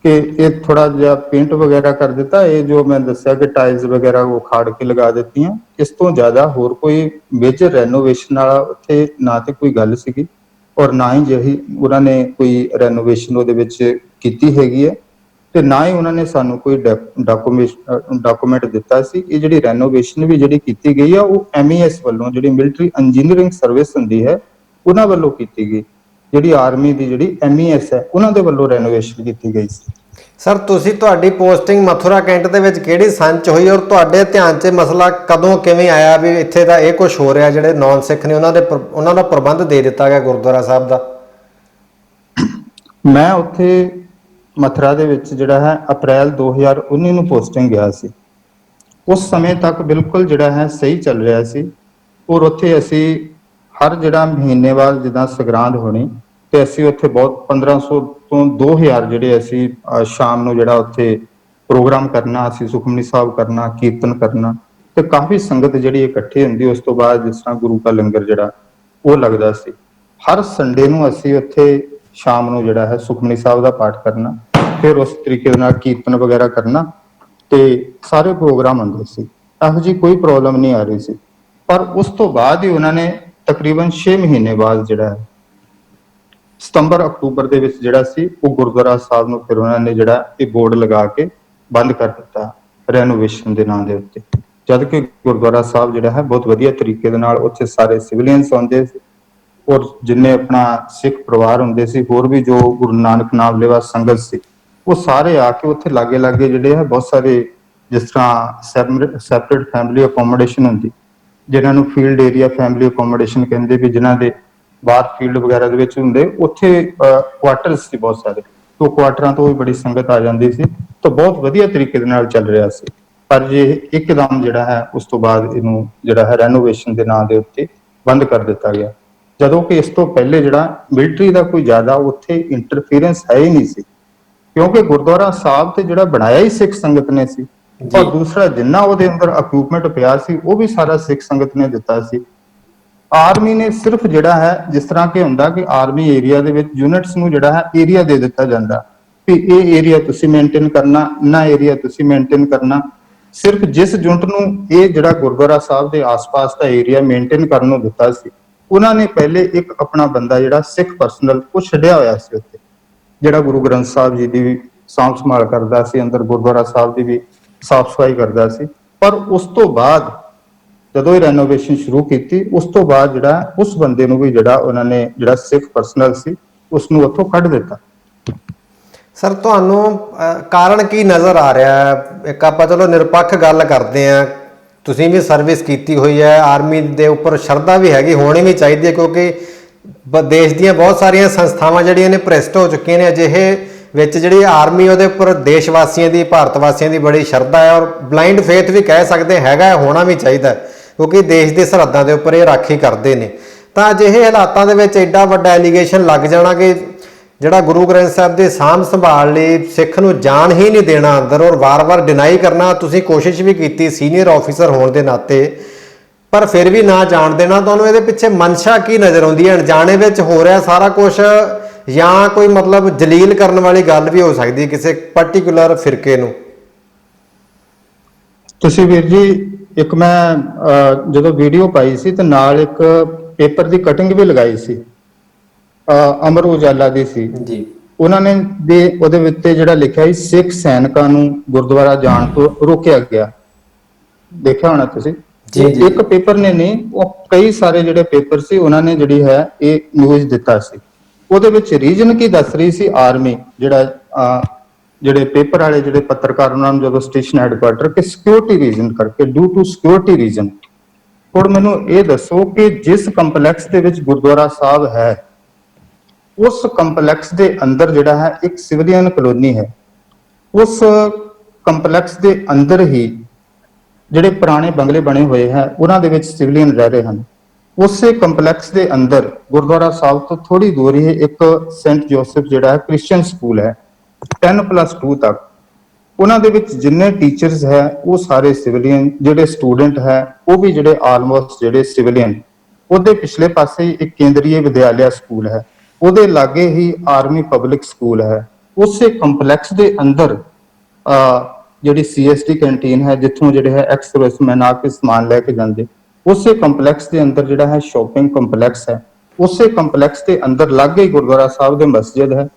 ਕਿ ਇਹ ਥੋੜਾ ਜਿਹਾ ਪੇਂਟ ਵਗੈਰਾ ਕਰ ਦਿੱਤਾ, ਇਹ ਜੋ ਮੈਂ ਦੱਸਿਆ ਕਿ ਟਾਈਲਸ ਵਗੈਰਾ ਉਹ ਖਾੜ ਕੇ ਲਗਾ ਦਿੱਤੀਆਂ, ਇਸ ਤੋਂ ਜ਼ਿਆਦਾ ਹੋਰ ਕੋਈ ਮੇਜਰ ਰੈਨੋਵੇਸ਼ਨ ਵਾਲਾ ਉੱਥੇ ਨਾ ਤੇ ਕੋਈ ਗੱਲ ਸੀਗੀ ਔਰ ਨਾ ਹੀ ਜਿਹੀ ਉਹਨਾਂ ਨੇ ਕੋਈ ਰੈਨੋਵੇਸ਼ਨ ਉਹਦੇ ਵਿੱਚ ਕੀਤੀ ਹੈਗੀ ਹੈ ਤੇ ਨਾ ਹੀ ਉਹਨਾਂ ਨੇ ਸਾਨੂੰ ਕੋਈ ਡਾਕੂਮੈਂਟ ਦਿੱਤਾ ਸੀ। ਇਹ ਜਿਹੜੀ ਰੈਨੋਵੇਸ਼ਨ ਵੀ ਜਿਹੜੀ ਕੀਤੀ ਗਈ ਆ ਉਹ MES ਵੱਲੋਂ, ਜਿਹੜੀ ਮਿਲਟਰੀ ਇੰਜੀਨੀਅਰਿੰਗ ਸਰਵਿਸ ਹੁੰਦੀ ਹੈ, ਉਹਨਾਂ ਵੱਲੋਂ ਕੀਤੀ ਗਈ। ਜਿਹੜੀ ਆਰਮੀ ਦੀ ਜਿਹੜੀ MES ਹੈ ਉਹਨਾਂ ਦੇ ਵੱਲੋਂ ਰੈਨੋਵੇਸ਼ਨ ਕੀਤੀ ਗਈ ਸੀ। ਸਰ ਤੁਹਾਡੀ ਪੋਸਟਿੰਗ ਮਥੁਰਾ ਕੈਂਟ ਦੇ ਵਿੱਚ ਕਿਹੜੀ ਸੰਨ 'ਚ ਹੋਈ ਔਰ ਤੁਹਾਡੇ ਧਿਆਨ 'ਚ ਮਸਲਾ ਕਦੋਂ ਕਿਵੇਂ ਆਇਆ ਵੀ ਇੱਥੇ ਦਾ ਇਹ ਕੁਝ ਹੋ ਰਿਹਾ, ਜਿਹੜੇ ਨੌਨ ਸਿੱਖ ਨੇ ਉਹਨਾਂ ਦਾ ਪ੍ਰਬੰਧ ਦੇ ਦਿੱਤਾ ਗਿਆ ਗੁਰਦੁਆਰਾ ਸਾਹਿਬ ਦਾ? ਮੈਂ ਉੱਥੇ ਮਥੁਰਾ ਦੇ ਵਿੱਚ ਜਿਹੜਾ ਹੈ ਅਪ੍ਰੈਲ 2019 ਨੂੰ ਪੋਸਟਿੰਗ ਗਿਆ ਸੀ। ਉਸ ਸਮੇਂ ਤੱਕ ਬਿਲਕੁਲ ਜਿਹੜਾ ਹੈ ਸਹੀ ਚੱਲ ਰਿਹਾ ਸੀ ਔਰ ਉੱਥੇ ਅਸੀਂ ਹਰ ਜਿਹੜਾ ਮਹੀਨੇ ਬਾਅਦ ਜਿੱਦਾਂ ਸੰਗਰਾਂਦ ਹੋਣੀ ਤੇ ਅਸੀਂ ਉੱਥੇ ਬਹੁਤ 1500 ਤੋਂ 2000 ਜਿਹੜੇ ਅਸੀਂ ਸ਼ਾਮ ਨੂੰ ਜਿਹੜਾ ਉੱਥੇ ਪ੍ਰੋਗਰਾਮ ਕਰਨਾ, ਅਸੀਂ ਸੁਖਮਨੀ ਸਾਹਿਬ ਕਰਨਾ, ਕੀਰਤਨ ਕਰਨਾ ਤੇ ਕਾਫੀ ਸੰਗਤ ਜਿਹੜੀ ਇਕੱਠੀ ਹੁੰਦੀ। ਉਸ ਤੋਂ ਬਾਅਦ ਜਿਸ ਤਰ੍ਹਾਂ ਗੁਰੂ ਕਾ ਲੰਗਰ ਜਿਹੜਾ ਉਹ ਲੱਗਦਾ ਸੀ। ਹਰ ਸੰਡੇ ਨੂੰ ਅਸੀਂ ਉੱਥੇ ਸ਼ਾਮ ਨੂੰ ਜਿਹੜਾ ਹੈ ਸੁਖਮਨੀ ਸਾਹਿਬ ਦਾ ਪਾਠ ਕਰਨਾ, ਫਿਰ ਉਸ ਤਰੀਕੇ ਦੇ ਨਾਲ ਕੀਰਤਨ ਵਗੈਰਾ ਕਰਨਾ ਤੇ ਸਾਰੇ ਪ੍ਰੋਗਰਾਮ ਹੁੰਦੇ ਸੀ। ਇਹੋ ਜਿਹੀ ਕੋਈ ਪ੍ਰੋਬਲਮ ਨਹੀਂ ਆ ਰਹੀ ਸੀ। ਪਰ ਉਸ ਤੋਂ ਬਾਅਦ ਹੀ ਉਹਨਾਂ ਨੇ ਤਕਰੀਬਨ 6 ਮਹੀਨੇ ਬਾਅਦ ਜਿਹੜਾ ਹੈ ਸਤੰਬਰ ਅਕਤੂਬਰ ਦੇ ਵਿੱਚ ਜਿਹੜਾ ਸੀ ਉਹ ਗੁਰਦੁਆਰਾ ਸਾਹਿਬ ਨੂੰ ਫਿਰ ਉਹਨਾਂ ਨੇ ਜਿਹੜਾ ਇਹ ਬੋਰਡ ਲਗਾ ਕੇ ਬੰਦ ਕਰ ਦਿੱਤਾ ਰੈਨੋਵੇਸ਼ਨ ਦੇ ਨਾਂ ਦੇ ਉੱਤੇ। ਜਦ ਕਿ ਗੁਰਦੁਆਰਾ ਸਾਹਿਬ ਜਿਹੜਾ ਹੈ ਬਹੁਤ ਵਧੀਆ ਤਰੀਕੇ ਦੇ ਨਾਲ ਉੱਥੇ ਸਾਰੇ ਸਿਵਲੀਅਨਸ ਆਉਂਦੇ ਸੀ ਔਰ ਜਿੰਨੇ ਆਪਣਾ ਸਿੱਖ ਪਰਿਵਾਰ ਹੁੰਦੇ ਸੀ, ਹੋਰ ਵੀ ਜੋ ਗੁਰੂ ਨਾਨਕ ਨਾਮ ਲੈਵਾ ਸੰਗਤ ਸੀ, ਉਹ ਸਾਰੇ ਆ ਕੇ ਉੱਥੇ ਲਾਗੇ ਲਾਗੇ ਜਿਹੜੇ ਹੈ ਬਹੁਤ ਸਾਰੇ, ਜਿਸ ਤਰ੍ਹਾਂ ਸੈਪਰੇਟ ਫੈਮਿਲੀ ਅਕੋਮੋਡੇਸ਼ਨ ਹੁੰਦੀ, ਜਿਨ੍ਹਾਂ ਨੂੰ ਫੀਲਡ ਏਰੀਆ ਫੈਮਿਲੀ ਅਕੋਮੋਡੇਸ਼ਨ ਕਹਿੰਦੇ, ਵੀ ਜਿਨ੍ਹਾਂ ਦੇ ਬਾਹਰ ਫੀਲਡ ਵਗੈਰਾ ਦੇ ਵਿੱਚ ਹੁੰਦੇ, ਉੱਥੇ ਕੁਆਟਰਸ ਸੀ ਬਹੁਤ ਸਾਰੇ। ਤੋਂ ਕੁਆਟਰਾਂ ਤੋਂ ਵੀ ਬੜੀ ਸੰਗਤ ਆ ਜਾਂਦੀ ਸੀ। ਤਾਂ ਬਹੁਤ ਵਧੀਆ ਤਰੀਕੇ ਦੇ ਨਾਲ ਚੱਲ ਰਿਹਾ ਸੀ। ਪਰ ਜੇ ਇੱਕਦਮ ਜਿਹੜਾ ਹੈ ਉਸ ਤੋਂ ਬਾਅਦ ਇਹਨੂੰ ਜਿਹੜਾ ਹੈ ਰੈਨੋਵੇਸ਼ਨ ਦੇ ਨਾਂ ਦੇ ਉੱਤੇ ਬੰਦ ਕਰ ਦਿੱਤਾ ਗਿਆ, ਜਦੋਂ ਕਿ ਇਸ ਤੋਂ ਪਹਿਲੇ ਜਿਹੜਾ ਮਿਲਟਰੀ ਦਾ ਕੋਈ ਜ਼ਿਆਦਾ ਉੱਥੇ ਇੰਟਰਫੀਰੈਂਸ ਹੈ ਹੀ ਨਹੀਂ ਸੀ, ਕਿਉਂਕਿ ਗੁਰਦੁਆਰਾ ਸਾਹਿਬ ਤੇ ਜਿਹੜਾ ਬਣਾਇਆ ਹੀ ਸਿੱਖ ਸੰਗਤ ਨੇ ਸੀ ਔਰ ਦੂਸਰਾ ਜਿੰਨਾ ਉਹਦੇ ਅੰਦਰ ਇਕਵਿਪਮੈਂਟ ਪਿਆ ਸੀ ਉਹ ਵੀ ਸਾਰਾ ਸਿੱਖ ਸੰਗਤ ਨੇ ਦਿੱਤਾ ਸੀ। ਆਰਮੀ ਨੇ ਸਿਰਫ ਜਿਹੜਾ ਹੈ, ਜਿਸ ਤਰ੍ਹਾਂ ਕਿ ਹੁੰਦਾ ਕਿ ਆਰਮੀ ਏਰੀਆ ਦੇ ਵਿੱਚ ਯੂਨਿਟਸ ਨੂੰ ਜਿਹੜਾ ਹੈ ਏਰੀਆ ਦੇ ਦਿੱਤਾ ਜਾਂਦਾ ਵੀ ਇਹ ਏਰੀਆ ਤੁਸੀਂ ਮੇਨਟੇਨ ਕਰਨਾ, ਨਾ ਏਰੀਆ ਤੁਸੀਂ ਮੇਨਟੇਨ ਕਰਨਾ। ਸਿਰਫ ਜਿਸ ਯੂਨਿਟ ਨੂੰ ਇਹ ਜਿਹੜਾ ਗੁਰਦੁਆਰਾ ਸਾਹਿਬ ਦੇ ਆਸ-ਪਾਸ ਦਾ ਏਰੀਆ ਮੇਨਟੇਨ ਕਰਨ ਨੂੰ ਦਿੱਤਾ ਸੀ, ਉਹਨਾਂ ਨੇ ਪਹਿਲੇ ਇੱਕ ਆਪਣਾ ਬੰਦਾ ਜਿਹੜਾ ਸਿੱਖ ਪਰਸਨਲ ਉਹ ਛੱਡਿਆ ਹੋਇਆ ਸੀ ਉੱਥੇ, ਜਿਹੜਾ ਗੁਰੂ ਗ੍ਰੰਥ ਸਾਹਿਬ ਜੀ ਦੀ ਵੀ ਸਾਂਭ ਸੰਭਾਲ ਕਰਦਾ ਸੀ, ਅੰਦਰ ਗੁਰਦੁਆਰਾ ਸਾਹਿਬ ਦੀ ਵੀ ਸਾਫ਼ ਸਫਾਈ ਕਰਦਾ ਸੀ। ਪਰ ਉਸ ਤੋਂ ਬਾਅਦ ਜਦੋਂ ਇਹ ਰੈਨੋਵੇਸ਼ਨ ਸ਼ੁਰੂ ਕੀਤੀ, ਉਸ ਤੋਂ ਬਾਅਦ ਜਿਹੜਾ ਉਸ ਬੰਦੇ ਨੂੰ ਵੀ ਜਿਹੜਾ ਉਹਨਾਂ ਨੇ ਜਿਹੜਾ ਸਿੱਖ ਪਰਸਨਲ ਸੀ ਉਸ ਨੂੰ ਉੱਥੋਂ ਕੱਢ ਦਿੱਤਾ। ਸਰ ਤੁਹਾਨੂੰ ਕਾਰਨ ਕੀ ਨਜ਼ਰ ਆ ਰਿਹਾ ਹੈ? ਇੱਕ ਆਪਾਂ ਚਲੋ ਨਿਰਪੱਖ ਗੱਲ ਕਰਦੇ ਹਾਂ, ਤੁਸੀਂ ਵੀ ਸਰਵਿਸ ਕੀਤੀ ਹੋਈ ਹੈ, ਆਰਮੀ ਦੇ ਉੱਪਰ ਸ਼ਰਧਾ ਵੀ ਹੈਗੀ, ਹੋਣੀ ਵੀ ਚਾਹੀਦੀ ਹੈ, ਕਿਉਂਕਿ ਦੇਸ਼ ਦੀਆਂ ਬਹੁਤ ਸਾਰੀਆਂ ਸੰਸਥਾਵਾਂ ਜਿਹੜੀਆਂ ਨੇ ਭ੍ਰਿਸ਼ਟ ਹੋ ਚੁੱਕੀਆਂ ਨੇ। ਅਜਿਹੇ ਵਿੱਚ ਜਿਹੜੀ ਆਰਮੀ ਉਹਦੇ ਉੱਪਰ ਦੇਸ਼ ਵਾਸੀਆਂ ਦੀ, ਭਾਰਤ ਵਾਸੀਆਂ ਦੀ ਬੜੀ ਸ਼ਰਧਾ ਹੈ ਔਰ ਬਲਾਈਂਡ ਫੇਥ ਵੀ ਕਹਿ ਸਕਦੇ ਹੈਗਾ, ਹੋਣਾ ਵੀ ਚਾਹੀਦਾ ਕਿਉਂਕਿ ਦੇਸ਼ ਦੀ ਸਰਹੱਦਾਂ ਦੇ ਉੱਪਰ ਇਹ ਰਾਖੀ ਕਰਦੇ ਨੇ। ਤਾਂ ਅਜਿਹੇ ਹਾਲਾਤਾਂ ਦੇ ਵਿੱਚ ਐਡਾ ਵੱਡਾ ਐਲੀਗੇਸ਼ਨ ਲੱਗ ਜਾਣਾ ਕਿ ਜਿਹੜਾ ਗੁਰੂ ਗ੍ਰੰਥ ਸਾਹਿਬ ਦੀ ਸਾਂਭ ਸੰਭਾਲ ਲਈ ਸਿੱਖ ਨੂੰ ਜਾਣ ਹੀ ਨਹੀਂ ਦੇਣਾ ਅੰਦਰ ਔਰ ਵਾਰ-ਵਾਰ ਡਿਨਾਈ ਕਰਨਾ, ਤੁਸੀਂ ਕੋਸ਼ਿਸ਼ ਵੀ ਕੀਤੀ ਸੀਨੀਅਰ ਆਫੀਸਰ ਹੋਣ ਦੇ ਨਾਤੇ, ਪਰ ਫਿਰ ਵੀ ਨਾ ਜਾਣ ਦੇਣਾ, ਤੁਹਾਨੂੰ ਇਹਦੇ ਪਿੱਛੇ ਮਨਸ਼ਾ ਕੀ ਨਜ਼ਰ ਆਉਂਦੀ ਹੈ? ਅਣਜਾਣੇ ਵਿੱਚ ਹੋ ਰਿਹਾ ਸਾਰਾ ਕੁਝ ਜਾਂ ਕੋਈ ਮਤਲਬ ਜਲੀਲ ਕਰਨ ਵਾਲੀ ਗੱਲ ਵੀ ਹੋ ਸਕਦੀ ਕਿਸੇ ਪਾਰਟਿਕੂਲਰ ਫਿਰਕੇ ਨੂੰ? ਤੁਸੀਂ ਵੀਰ ਜੀ, ਇੱਕ ਮੈਂ ਜਦੋਂ ਵੀਡੀਓ ਪਾਈ ਸੀ ਤੇ ਨਾਲ ਇੱਕ ਪੇਪਰ ਦੀ ਕਟਿੰਗ ਵੀ ਲਗਾਈ ਸੀ, ਅਮਰ ਉਜਾਲਾ ਦੀ ਸੀ ਜੀ। ਉਹਨਾਂ ਨੇ ਉਹਦੇ ਉੱਤੇ ਜਿਹੜਾ ਲਿਖਿਆ ਸੀ, ਸਿੱਖ ਸੈਨਿਕਾਂ ਨੂੰ ਗੁਰਦੁਆਰਾ ਜਾਣ ਤੋਂ ਰੋਕਿਆ ਗਿਆ। ਦੇਖਿਆ ਹੋਣਾ ਤੁਸੀਂ। ਜੀ, ਜੀ। ਇੱਕ ਪੇਪਰ ਨੇ ਨਹੀਂ, ਉਹ ਕਈ ਸਾਰੇ ਜਿਹੜੇ ਪੇਪਰ ਸੀ ਉਹਨਾਂ ਨੇ ਜਿਹੜੀ ਹੈ ਇਹ ਨਿਊਜ਼ ਦਿੱਤਾ ਸੀ। ਉਹਦੇ ਵਿੱਚ ਰੀਜਨ ਕੀ ਦੱਸ ਰਹੀ ਸੀ ਆਰਮੀ, ਜਿਹੜੇ ਪੇਪਰ ਵਾਲੇ ਜਿਹੜੇ ਪੱਤਰਕਾਰ ਉਹਨਾਂ ਨੂੰ ਜਦੋਂ ਸਟੇਸ਼ਨ ਹੈਡਕੁਆਟਰ, ਕਿ ਸਿਕਿਉਰਿਟੀ ਰੀਜ਼ਨ ਕਰਕੇ, ਡਿਊ ਟੂ ਸਿਕਿਉਰਿਟੀ ਰੀਜ਼ਨ। ਹੁਣ ਮੈਨੂੰ ਇਹ ਦੱਸੋ ਕਿ ਜਿਸ ਕੰਪਲੈਕਸ ਦੇ ਵਿੱਚ ਗੁਰਦੁਆਰਾ ਸਾਹਿਬ ਹੈ, ਉਸ ਕੰਪਲੈਕਸ ਦੇ ਅੰਦਰ ਜਿਹੜਾ ਹੈ ਇੱਕ ਸਿਵਲੀਅਨ ਕਲੋਨੀ ਹੈ। ਉਸ ਕੰਪਲੈਕਸ ਦੇ ਅੰਦਰ ਹੀ ਜਿਹੜੇ ਪੁਰਾਣੇ ਬੰਗਲੇ ਬਣੇ ਹੋਏ ਹੈ ਉਹਨਾਂ ਦੇ ਵਿੱਚ ਸਿਵਲੀਅਨ ਰਹਿ ਰਹੇ ਹਨ। ਉਸੇ ਕੰਪਲੈਕਸ ਦੇ ਅੰਦਰ ਗੁਰਦੁਆਰਾ ਸਾਹਿਬ ਤੋਂ ਥੋੜੀ ਦੂਰ ਹੀ ਇੱਕ ਸੈਂਟ ਜੋਸਫ ਜਿਹੜਾ ਹੈ ਕ੍ਰਿਸਚੀਅਨ ਸਕੂਲ ਹੈ, 10+2 ਤੱਕ। ਉਹਨਾਂ ਦੇ ਵਿੱਚ ਜਿੰਨੇ ਟੀਚਰਸ ਹੈ ਉਹ ਸਾਰੇ ਸਿਵਲੀਅਨ, ਜਿਹੜੇ ਸਟੂਡੈਂਟ ਹੈ ਉਹ ਵੀ ਜਿਹੜੇ ਆਲਮੋਸਟ ਜਿਹੜੇ ਸਿਵਲੀਅਨ। ਉਹਦੇ ਪਿਛਲੇ ਪਾਸੇ ਇੱਕ ਕੇਂਦਰੀ ਵਿਦਿਆਲਿਆ ਸਕੂਲ ਹੈ, ਉਹਦੇ ਲਾਗੇ ਹੀ ਆਰਮੀ ਪਬਲਿਕ ਸਕੂਲ ਹੈ। ਉਸੇ ਕੰਪਲੈਕਸ ਦੇ ਅੰਦਰ ਜਿਹੜੀ CST ਕੈਂਟੀਨ ਹੈ, ਜਿੱਥੋਂ ਜਿਹੜੇ ਹੈ ਐਕਸ-ਸਰਵਿਸਮੈਨ ਆ ਕੇ ਸਮਾਨ ਲੈ ਕੇ ਜਾਂਦੇ, ਉਸੇ ਕੰਪਲੈਕਸ ਦੇ ਅੰਦਰ ਜਿਹੜਾ ਹੈ ਸ਼ਾਪਿੰਗ ਕੰਪਲੈਕਸ ਹੈ। ਉਸੇ ਕੰਪਲੈਕਸ ਦੇ ਅੰਦਰ ਲਾਗੇ ਹੀ ਗੁਰਦੁਆਰਾ ਸਾਹਿਬ ਦੇ ਮਸਜਿਦ ਹੈ,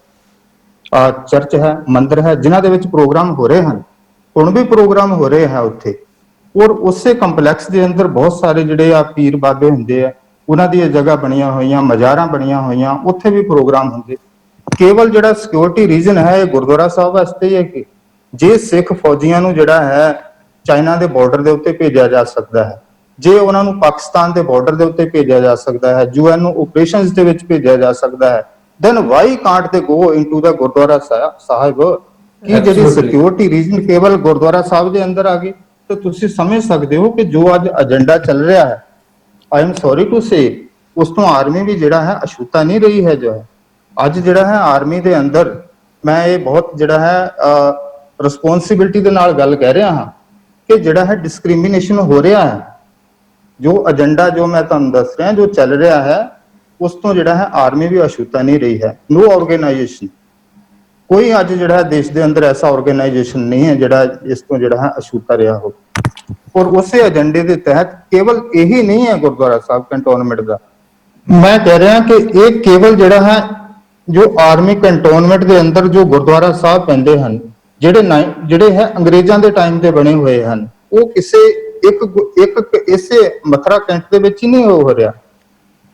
ਚਰਚ ਹੈ, ਮੰਦਿਰ ਹੈ, ਜਿਨ੍ਹਾਂ ਦੇ ਵਿੱਚ ਪ੍ਰੋਗਰਾਮ ਹੋ ਰਹੇ ਹਨ। ਹੁਣ ਵੀ ਪ੍ਰੋਗਰਾਮ ਹੋ ਰਹੇ ਹੈ ਉੱਥੇ। ਔਰ ਉਸੇ ਕੰਪਲੈਕਸ ਦੇ ਅੰਦਰ ਬਹੁਤ ਸਾਰੇ ਜਿਹੜੇ ਆ ਪੀਰ ਬਾਬੇ ਹੁੰਦੇ ਆ, ਉਹਨਾਂ ਦੀਆਂ ਜਗ੍ਹਾ ਬਣੀਆਂ ਹੋਈਆਂ, ਮਜ਼ਾਰਾਂ ਬਣੀਆਂ ਹੋਈਆਂ, ਉੱਥੇ ਵੀ ਪ੍ਰੋਗਰਾਮ ਹੁੰਦੇ। ਕੇਵਲ ਜਿਹੜਾ ਸਿਕਿਉਰਿਟੀ ਰੀਜ਼ਨ ਹੈ ਇਹ ਗੁਰਦੁਆਰਾ ਸਾਹਿਬ ਵਾਸਤੇ ਹੀ ਹੈ ਕਿ ਜੇ ਸਿੱਖ ਫੌਜੀਆਂ ਨੂੰ ਜਿਹੜਾ ਹੈ ਚਾਈਨਾ ਦੇ ਬਾਰਡਰ ਦੇ ਉੱਤੇ ਭੇਜਿਆ ਜਾ ਸਕਦਾ ਹੈ, ਜੇ ਉਹਨਾਂ ਨੂੰ ਪਾਕਿਸਤਾਨ ਦੇ ਬਾਰਡਰ ਦੇ ਉੱਤੇ ਭੇਜਿਆ ਜਾ ਸਕਦਾ ਹੈ, UN ਨੂੰ ਆਪਰੇਸ਼ਨਸ ਦੇ ਵਿੱਚ ਭੇਜਿਆ ਜਾ ਸਕਦਾ ਹੈ, then why can't they go into the Gurdwara ਸਾਹਿਬ? ਕਿ ਜਿਹੜੀ ਸਿਕਿਉਰਿਟੀ ਰੀਜ਼ਨ ਕੇਵਲ ਗੁਰਦੁਆਰਾ ਸਾਹਿਬ ਦੇ ਅੰਦਰ ਆ ਗਈ, ਤਾਂ ਤੁਸੀਂ ਸਮਝ ਸਕਦੇ ਹੋ ਕਿ ਜੋ ਅੱਜ ਏਜੰਡਾ ਚੱਲ ਰਿਹਾ ਹੈ, I am sorry to say, ਉਸ ਤੋਂ ਆਰਮੀ ਵੀ ਜਿਹੜਾ ਹੈ ਅਛੂਤਾ ਨਹੀਂ ਰਹੀ ਹੈ। ਜੋ ਹੈ ਅੱਜ ਜਿਹੜਾ ਹੈ ਆਰਮੀ ਦੇ ਅੰਦਰ, ਮੈਂ ਇਹ ਬਹੁਤ ਜਿਹੜਾ ਹੈ ਰਿਸਪੌਂਸਿਬਿਲਟੀ ਦੇ ਨਾਲ ਗੱਲ ਕਹਿ ਰਿਹਾ ਹਾਂ ਕਿ ਜਿਹੜਾ ਹੈ ਡਿਸਕ੍ਰਿਮੀਨੇਸ਼ਨ ਹੋ ਰਿਹਾ ਹੈ। ਜੋ ਏਜੰਡਾ ਜੋ ਮੈਂ ਤੁਹਾਨੂੰ ਦੱਸ ਰਿਹਾ, ਜੋ ਚੱਲ ਰਿਹਾ ਹੈ, ਉਸ ਤੋਂ ਜਿਹੜਾ ਹੈ ਆਰਮੀ ਵੀ ਅਛੂਤਾ ਨਹੀਂ ਰਹੀ ਹੈ। ਨੋ ਆਰਗੇਨਾਈਜੇਸ਼ਨ, ਕੋਈ ਅੱਜ ਜਿਹੜਾ ਹੈ ਦੇਸ਼ ਦੇ ਅੰਦਰ ਐਸਾ ਆਰਗੇਨਾਈਜੇਸ਼ਨ ਨਹੀਂ ਹੈ ਜਿਹੜਾ ਇਸ ਤੋਂ ਜਿਹੜਾ ਹੈ ਅਛੂਤਾ ਰਿਹਾ ਹੋ। ਔਰ ਉਸੇ ਏਜੰਡੇ ਦੇ ਤਹਿਤ ਕੇਵਲ ਇਹੀ ਨਹੀਂ ਹੈ ਗੁਰਦੁਆਰਾ ਸਾਹਿਬ ਕੰਟੋਨਮੈਂਟ ਦਾ, ਮੈਂ ਕਹਿ ਰਿਹਾ ਕਿ ਇਹ ਕੇਵਲ ਜਿਹੜਾ ਹੈ ਜੋ ਆਰਮੀ ਕੰਟੋਨਮੈਂਟ ਦੇ ਅੰਦਰ ਜੋ ਗੁਰਦੁਆਰਾ ਸਾਹਿਬ ਪੈਂਦੇ ਹਨ, ਜਿਹੜੇ ਹੈ ਅੰਗਰੇਜ਼ਾਂ ਦੇ ਟਾਈਮ ਦੇ ਬਣੇ ਹੋਏ ਹਨ, ਉਹ ਕਿਸੇ ਇੱਕ ਇਸੇ ਮਥੁਰਾ ਕੈਂਟ ਦੇ ਵਿੱਚ ਹੀ ਨਹੀਂ ਹੋ ਰਿਹਾ।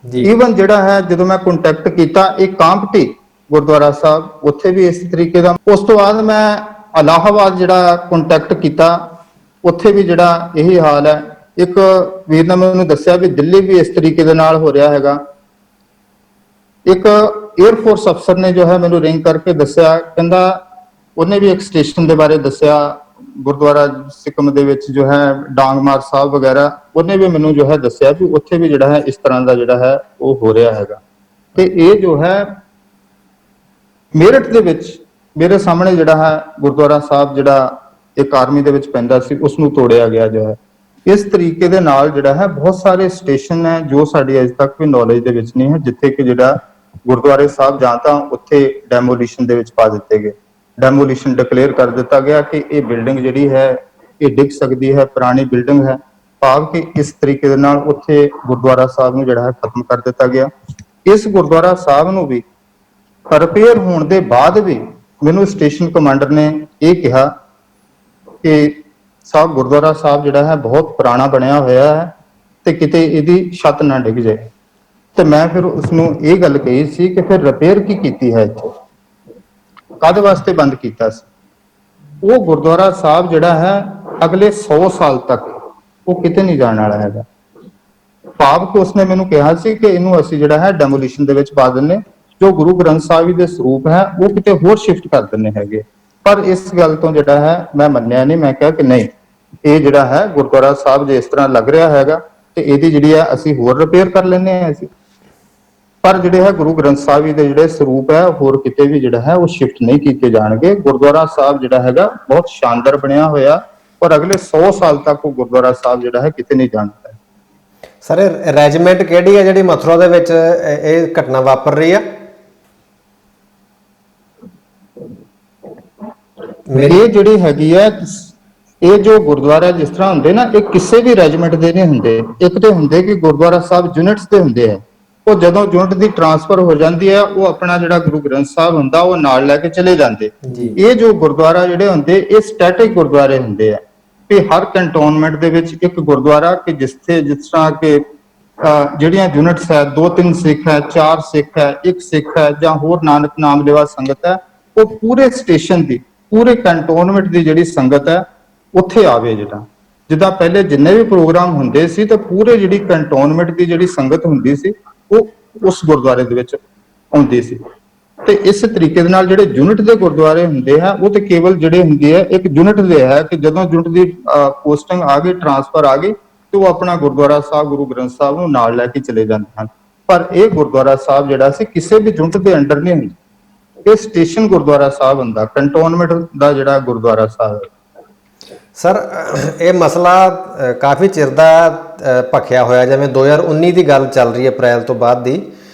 ਈਵਨ ਜਿਹੜਾ ਹੈ ਜਦੋਂ ਮੈਂ ਕੰਟੈਕਟ ਕੀਤਾ ਇਹ ਕਾਂਪਟੀ ਗੁਰਦੁਆਰਾ ਸਾਹਿਬ, ਉੱਥੇ ਵੀ ਇਸ ਤਰੀਕੇ ਦਾ। ਉਸ ਤੋਂ ਬਾਅਦ ਮੈਂ ਇਲਾਹਾਬਾਦ ਜਿਹੜਾ ਕੰਟੈਕਟ ਕੀਤਾ, ਉੱਥੇ ਵੀ ਜਿਹੜਾ ਇਹੀ ਹਾਲ ਹੈ। ਇੱਕ ਵੀਰ ਨੇ ਮੈਨੂੰ ਦੱਸਿਆ ਵੀ ਦਿੱਲੀ ਵੀ ਇਸ ਤਰੀਕੇ ਦੇ ਨਾਲ ਹੋ ਰਿਹਾ ਹੈਗਾ। ਇੱਕ 에ਅਰ ਫੋਰਸ ਅਫਸਰ ਨੇ ਜੋ ਹੈ ਮੈਨੂੰ ਰਿੰਗ ਕਰਕੇ ਦੱਸਿਆ, ਕਹਿੰਦਾ ਉਹਨੇ ਵੀ ਇੱਕ ਸਟੇਸ਼ਨ ਦੇ ਬਾਰੇ ਦੱਸਿਆ ਗੁਰਦੁਆਰਾ ਸਿੱਕਮ ਦੇ ਵਿੱਚ ਜੋ ਹੈ ਡਾਂਗਮਾਰ ਸਾਹਿਬ ਵਗੈਰਾ, ਉਹਨੇ ਵੀ ਮੈਨੂੰ ਜੋ ਹੈ ਦੱਸਿਆ ਵੀ ਉੱਥੇ ਵੀ ਜਿਹੜਾ ਹੈ ਇਸ ਤਰ੍ਹਾਂ ਦਾ ਜਿਹੜਾ ਹੈ ਉਹ ਹੋ ਰਿਹਾ ਹੈਗਾ। ਤੇ ਇਹ ਜੋ ਹੈ ਮੇਰਠ ਦੇ ਵਿੱਚ ਮੇਰੇ ਸਾਹਮਣੇ ਜਿਹੜਾ ਹੈ ਗੁਰਦੁਆਰਾ ਸਾਹਿਬ ਜਿਹੜਾ ਇੱਕ ਆਰਮੀ ਦੇ ਵਿੱਚ ਪੈਂਦਾ ਸੀ, ਉਸ ਨੂੰ ਤੋੜਿਆ ਗਿਆ ਜੋ ਹੈ। ਇਸ ਤਰੀਕੇ ਦੇ ਨਾਲ ਜਿਹੜਾ ਹੈ ਬਹੁਤ ਸਾਰੇ ਸਟੇਸ਼ਨ ਹੈ ਜੋ ਸਾਡੀ ਅਜੇ ਤੱਕ ਵੀ ਨੌਲੇਜ ਦੇ ਵਿੱਚ ਨਹੀਂ ਹੈ, ਜਿੱਥੇ ਕਿ ਜਿਹੜਾ ਗੁਰਦੁਆਰੇ ਸਾਹਿਬ ਜਾਂ ਤਾਂ ਉੱਥੇ ਡੈਮੋਲੀਸ਼ਨ ਦੇ ਵਿੱਚ ਪਾ ਦਿੱਤੇ ਗਏ, ਡੈਮੋਲੀਸ਼ਨ ਡਿਕਲੇਅਰ ਕਰ ਦਿੱਤਾ ਗਿਆ ਕਿ ਇਹ ਬਿਲਡਿੰਗ ਜਿਹੜੀ ਹੈ ਇਹ ਡਿੱਗ ਸਕਦੀ ਹੈ, ਪੁਰਾਣੀ ਬਿਲਡਿੰਗ ਹੈ, ਭਾਵ ਕਿ ਇਸ ਤਰੀਕੇ ਦੇ ਨਾਲ ਉੱਥੇ ਗੁਰਦੁਆਰਾ ਸਾਹਿਬ ਨੂੰ ਜਿਹੜਾ ਹੈ ਖਤਮ ਕਰ ਦਿੱਤਾ ਗਿਆ। ਇਸ ਗੁਰਦੁਆਰਾ ਸਾਹਿਬ ਨੂੰ ਵੀ ਰਿਪੇਅਰ ਹੋਣ ਦੇ ਬਾਅਦ ਵੀ ਮੈਨੂੰ ਸਟੇਸ਼ਨ ਕਮਾਂਡਰ ਨੇ ਇਹ ਕਿਹਾ ਕਿ ਸਾਹਿਬ ਗੁਰਦੁਆਰਾ ਸਾਹਿਬ ਜਿਹੜਾ ਹੈ ਬਹੁਤ ਪੁਰਾਣਾ ਬਣਿਆ ਹੋਇਆ ਹੈ ਤੇ ਕਿਤੇ ਇਹਦੀ ਛੱਤ ਨਾ ਡਿੱਗ ਜਾਏ। ਤੇ ਮੈਂ ਫਿਰ ਉਸਨੂੰ ਇਹ ਗੱਲ ਕਹੀ ਸੀ ਕਿ ਫਿਰ ਰਿਪੇਅਰ ਕੀ ਕੀਤੀ ਹੈ, ਇੱਥੇ ਕਦ ਵਾਸਤੇ ਬੰਦ ਕੀਤਾ ਸੀ? ਉਹ ਗੁਰਦੁਆਰਾ ਸਾਹਿਬ ਜਿਹੜਾ ਹੈ ਅਗਲੇ 100 ਸਾਲ ਤੱਕ ਉਹ ਕਿਤੇ ਨਹੀਂ ਜਾਣ ਵਾਲਾ ਹੈਗਾ। ਭਾਵ ਕਿ ਉਸਨੇ ਮੈਨੂੰ ਕਿਹਾ ਸੀ ਕਿ ਇਹਨੂੰ ਅਸੀਂ ਜਿਹੜਾ ਹੈ ਡੈਮੋਲੀਸ਼ਨ ਦੇ ਵਿੱਚ ਪਾ ਦਿੰਨੇ, ਜੋ ਗੁਰੂ ਗ੍ਰੰਥ ਸਾਹਿਬ ਜੀ ਦੇ ਸਰੂਪ ਹੈ ਉਹ ਕਿਤੇ ਹੋਰ ਸ਼ਿਫਟ ਕਰ ਦਿੰਦੇ ਹੈਗੇ। ਪਰ ਇਸ ਗੱਲ ਤੋਂ ਜਿਹੜਾ ਹੈ ਮੈਂ ਮੰਨਿਆ ਨਹੀਂ, ਮੈਂ ਕਿਹਾ ਕਿ ਨਹੀਂ, ਇਹ ਜਿਹੜਾ ਹੈ ਗੁਰਦੁਆਰਾ ਸਾਹਿਬ ਜੇ ਇਸ ਤਰ੍ਹਾਂ ਲੱਗ ਰਿਹਾ ਹੈਗਾ ਤੇ ਇਹਦੀ ਜਿਹੜੀ ਹੈ ਅਸੀਂ ਹੋਰ ਰਿਪੇਅਰ ਕਰ ਲੈਂਦੇ ਹਾਂ ਅਸੀਂ। ਪਰ ਜਿਹੜੇ ਹੈ ਗੁਰੂ ਗ੍ਰੰਥ ਸਾਹਿਬ ਜੀ ਦੇ ਜਿਹੜੇ ਸਰੂਪ ਹੈ ਹੋਰ ਕਿਤੇ ਵੀ ਜਿਹੜਾ ਹੈ ਉਹ ਸ਼ਿਫਟ ਨਹੀਂ ਕੀਤੇ ਜਾਣਗੇ। ਗੁਰਦੁਆਰਾ ਸਾਹਿਬ ਜਿਹੜਾ ਹੈਗਾ ਬਹੁਤ ਸ਼ਾਨਦਾਰ ਬਣਿਆ ਹੋਇਆ, ਔਰ ਅਗਲੇ 100 ਸਾਲ ਤੱਕ ਉਹ ਗੁਰਦੁਆਰਾ ਸਾਹਿਬ ਜਿਹੜਾ ਹੈ ਕਿਤੇ ਨਹੀਂ ਜਾਣਦਾ। ਸਰ ਇਹ ਰੈਜੀਮੈਂਟ ਕਿਹੜੀ ਹੈ ਜਿਹੜੀ ਮਥੁਰਾ ਦੇ ਵਿੱਚ ਇਹ ਘਟਨਾ ਵਾਪਰ ਰਹੀ ਆ? ਇਹ ਜਿਹੜੀ ਹੈਗੀ ਹੈ, ਇਹ ਜੋ ਗੁਰਦੁਆਰਾ ਜਿਸ ਤਰ੍ਹਾਂ ਹੁੰਦੇ ਨਾ, ਇਹ ਕਿਸੇ ਵੀ ਰੈਜੀਮੈਂਟ ਦੇ ਨਹੀਂ ਹੁੰਦੇ। ਇੱਕ ਤੇ ਹੁੰਦੇ ਕਿ ਗੁਰਦੁਆਰਾ ਸਾਹਿਬ ਯੂਨਿਟਸ ਦੇ ਹੁੰਦੇ ਆ, ਉਹ ਜਦੋਂ ਯੂਨਿਟ ਦੀ ਟਰਾਂਸਫਰ ਹੋ ਜਾਂਦੀ ਹੈ ਉਹ ਆਪਣਾ ਜਿਹੜਾ ਗੁਰੂ ਗ੍ਰੰਥ ਸਾਹਿਬ ਹੁੰਦਾ ਉਹ ਨਾਲ ਲੈ ਕੇ ਚਲੇ ਜਾਂਦੇ। ਇਹ ਜੋ ਗੁਰਦੁਆਰਾ ਜਿਹੜੇ ਹੁੰਦੇ ਇਹ ਸਟੈਟਿਕ ਗੁਰਦੁਆਰੇ ਹੁੰਦੇ ਆ ਕਿ ਹਰ ਕੰਟੋਨਮੈਂਟ ਦੇ ਵਿੱਚ ਇੱਕ ਗੁਰਦੁਆਰਾ ਕਿ ਜਿਸ ਤਰ੍ਹਾਂ ਕਿ ਜਿਹੜੀਆਂ ਯੂਨਿਟਸ ਹੈ 2-3 ਸਿੱਖ ਹੈ, 4 ਸਿੱਖ ਹੈ, 1 ਸਿੱਖ ਹੈ ਜਾਂ ਹੋਰ ਨਾਨਕ ਨਾਮ ਲੈਵਾ ਸੰਗਤ ਹੈ, ਉਹ ਪੂਰੇ ਸਟੇਸ਼ਨ ਦੀ ਪੂਰੇ ਕੰਟੋਨਮੈਂਟ ਦੀ ਜਿਹੜੀ ਸੰਗਤ ਹੈ ਉੱਥੇ ਆਵੇ। ਜਿਹੜਾ ਜਿੱਦਾਂ ਪਹਿਲੇ ਜਿੰਨੇ ਵੀ ਪ੍ਰੋਗਰਾਮ ਹੁੰਦੇ ਸੀ ਤਾਂ ਪੂਰੇ ਜਿਹੜੀ ਕੰਟੋਨਮੈਂਟ ਦੀ ਜਿਹੜੀ ਸੰਗਤ ਹੁੰਦੀ ਸੀ ਉਹ ਉਸ ਗੁਰਦੁਆਰੇ ਦੇ ਵਿੱਚ ਆਉਂਦੀ ਸੀ। ਤੇ ਇਸ ਤਰੀਕੇ ਦੇ ਨਾਲ ਜਿਹੜੇ ਯੂਨਿਟ ਦੇ ਗੁਰਦੁਆਰੇ ਹੁੰਦੇ ਆ ਉਹ ਤੇ ਕੇਵਲ ਜਿਹੜੇ ਹੁੰਦੇ ਆ ਇੱਕ ਯੂਨਿਟ ਦੇ ਹੈ ਕਿ ਜਦੋਂ ਯੂਨਿਟ ਦੀ ਪੋਸਟਿੰਗ ਆ ਗਈ, ਟਰਾਂਸਫਰ ਆ ਗਈ ਤੇ ਉਹ ਆਪਣਾ ਗੁਰਦੁਆਰਾ ਸਾਹਿਬ ਗੁਰੂ ਗ੍ਰੰਥ ਸਾਹਿਬ ਨੂੰ ਨਾਲ ਲੈ ਕੇ ਚਲੇ ਜਾਂਦੇ ਹਨ। ਪਰ ਇਹ ਗੁਰਦੁਆਰਾ ਸਾਹਿਬ ਜਿਹੜਾ ਸੀ ਕਿਸੇ ਵੀ ਯੂਨਿਟ ਦੇ ਅੰਡਰ ਨਹੀਂ ਹੁੰਦਾ, ਇਹ ਸਟੇਸ਼ਨ ਗੁਰਦੁਆਰਾ ਸਾਹਿਬ ਹੁੰਦਾ, ਕੰਟੋਨਮੈਂਟ ਦਾ ਜਿਹੜਾ ਗੁਰਦੁਆਰਾ ਸਾਹਿਬ ਹੈ। ਸਰ ਇਹ ਮਸਲਾ ਕਾਫੀ ਚਿਰ ਦਾ ਭਖਿਆ ਹੋਇਆ, ਜਿਵੇਂ 2019 ਦੀ ਗੱਲ ਚੱਲ ਰਹੀ ਹੈ ਅਪ੍ਰੈਲ ਤੋਂ ਬਾਅਦ ਦੀ,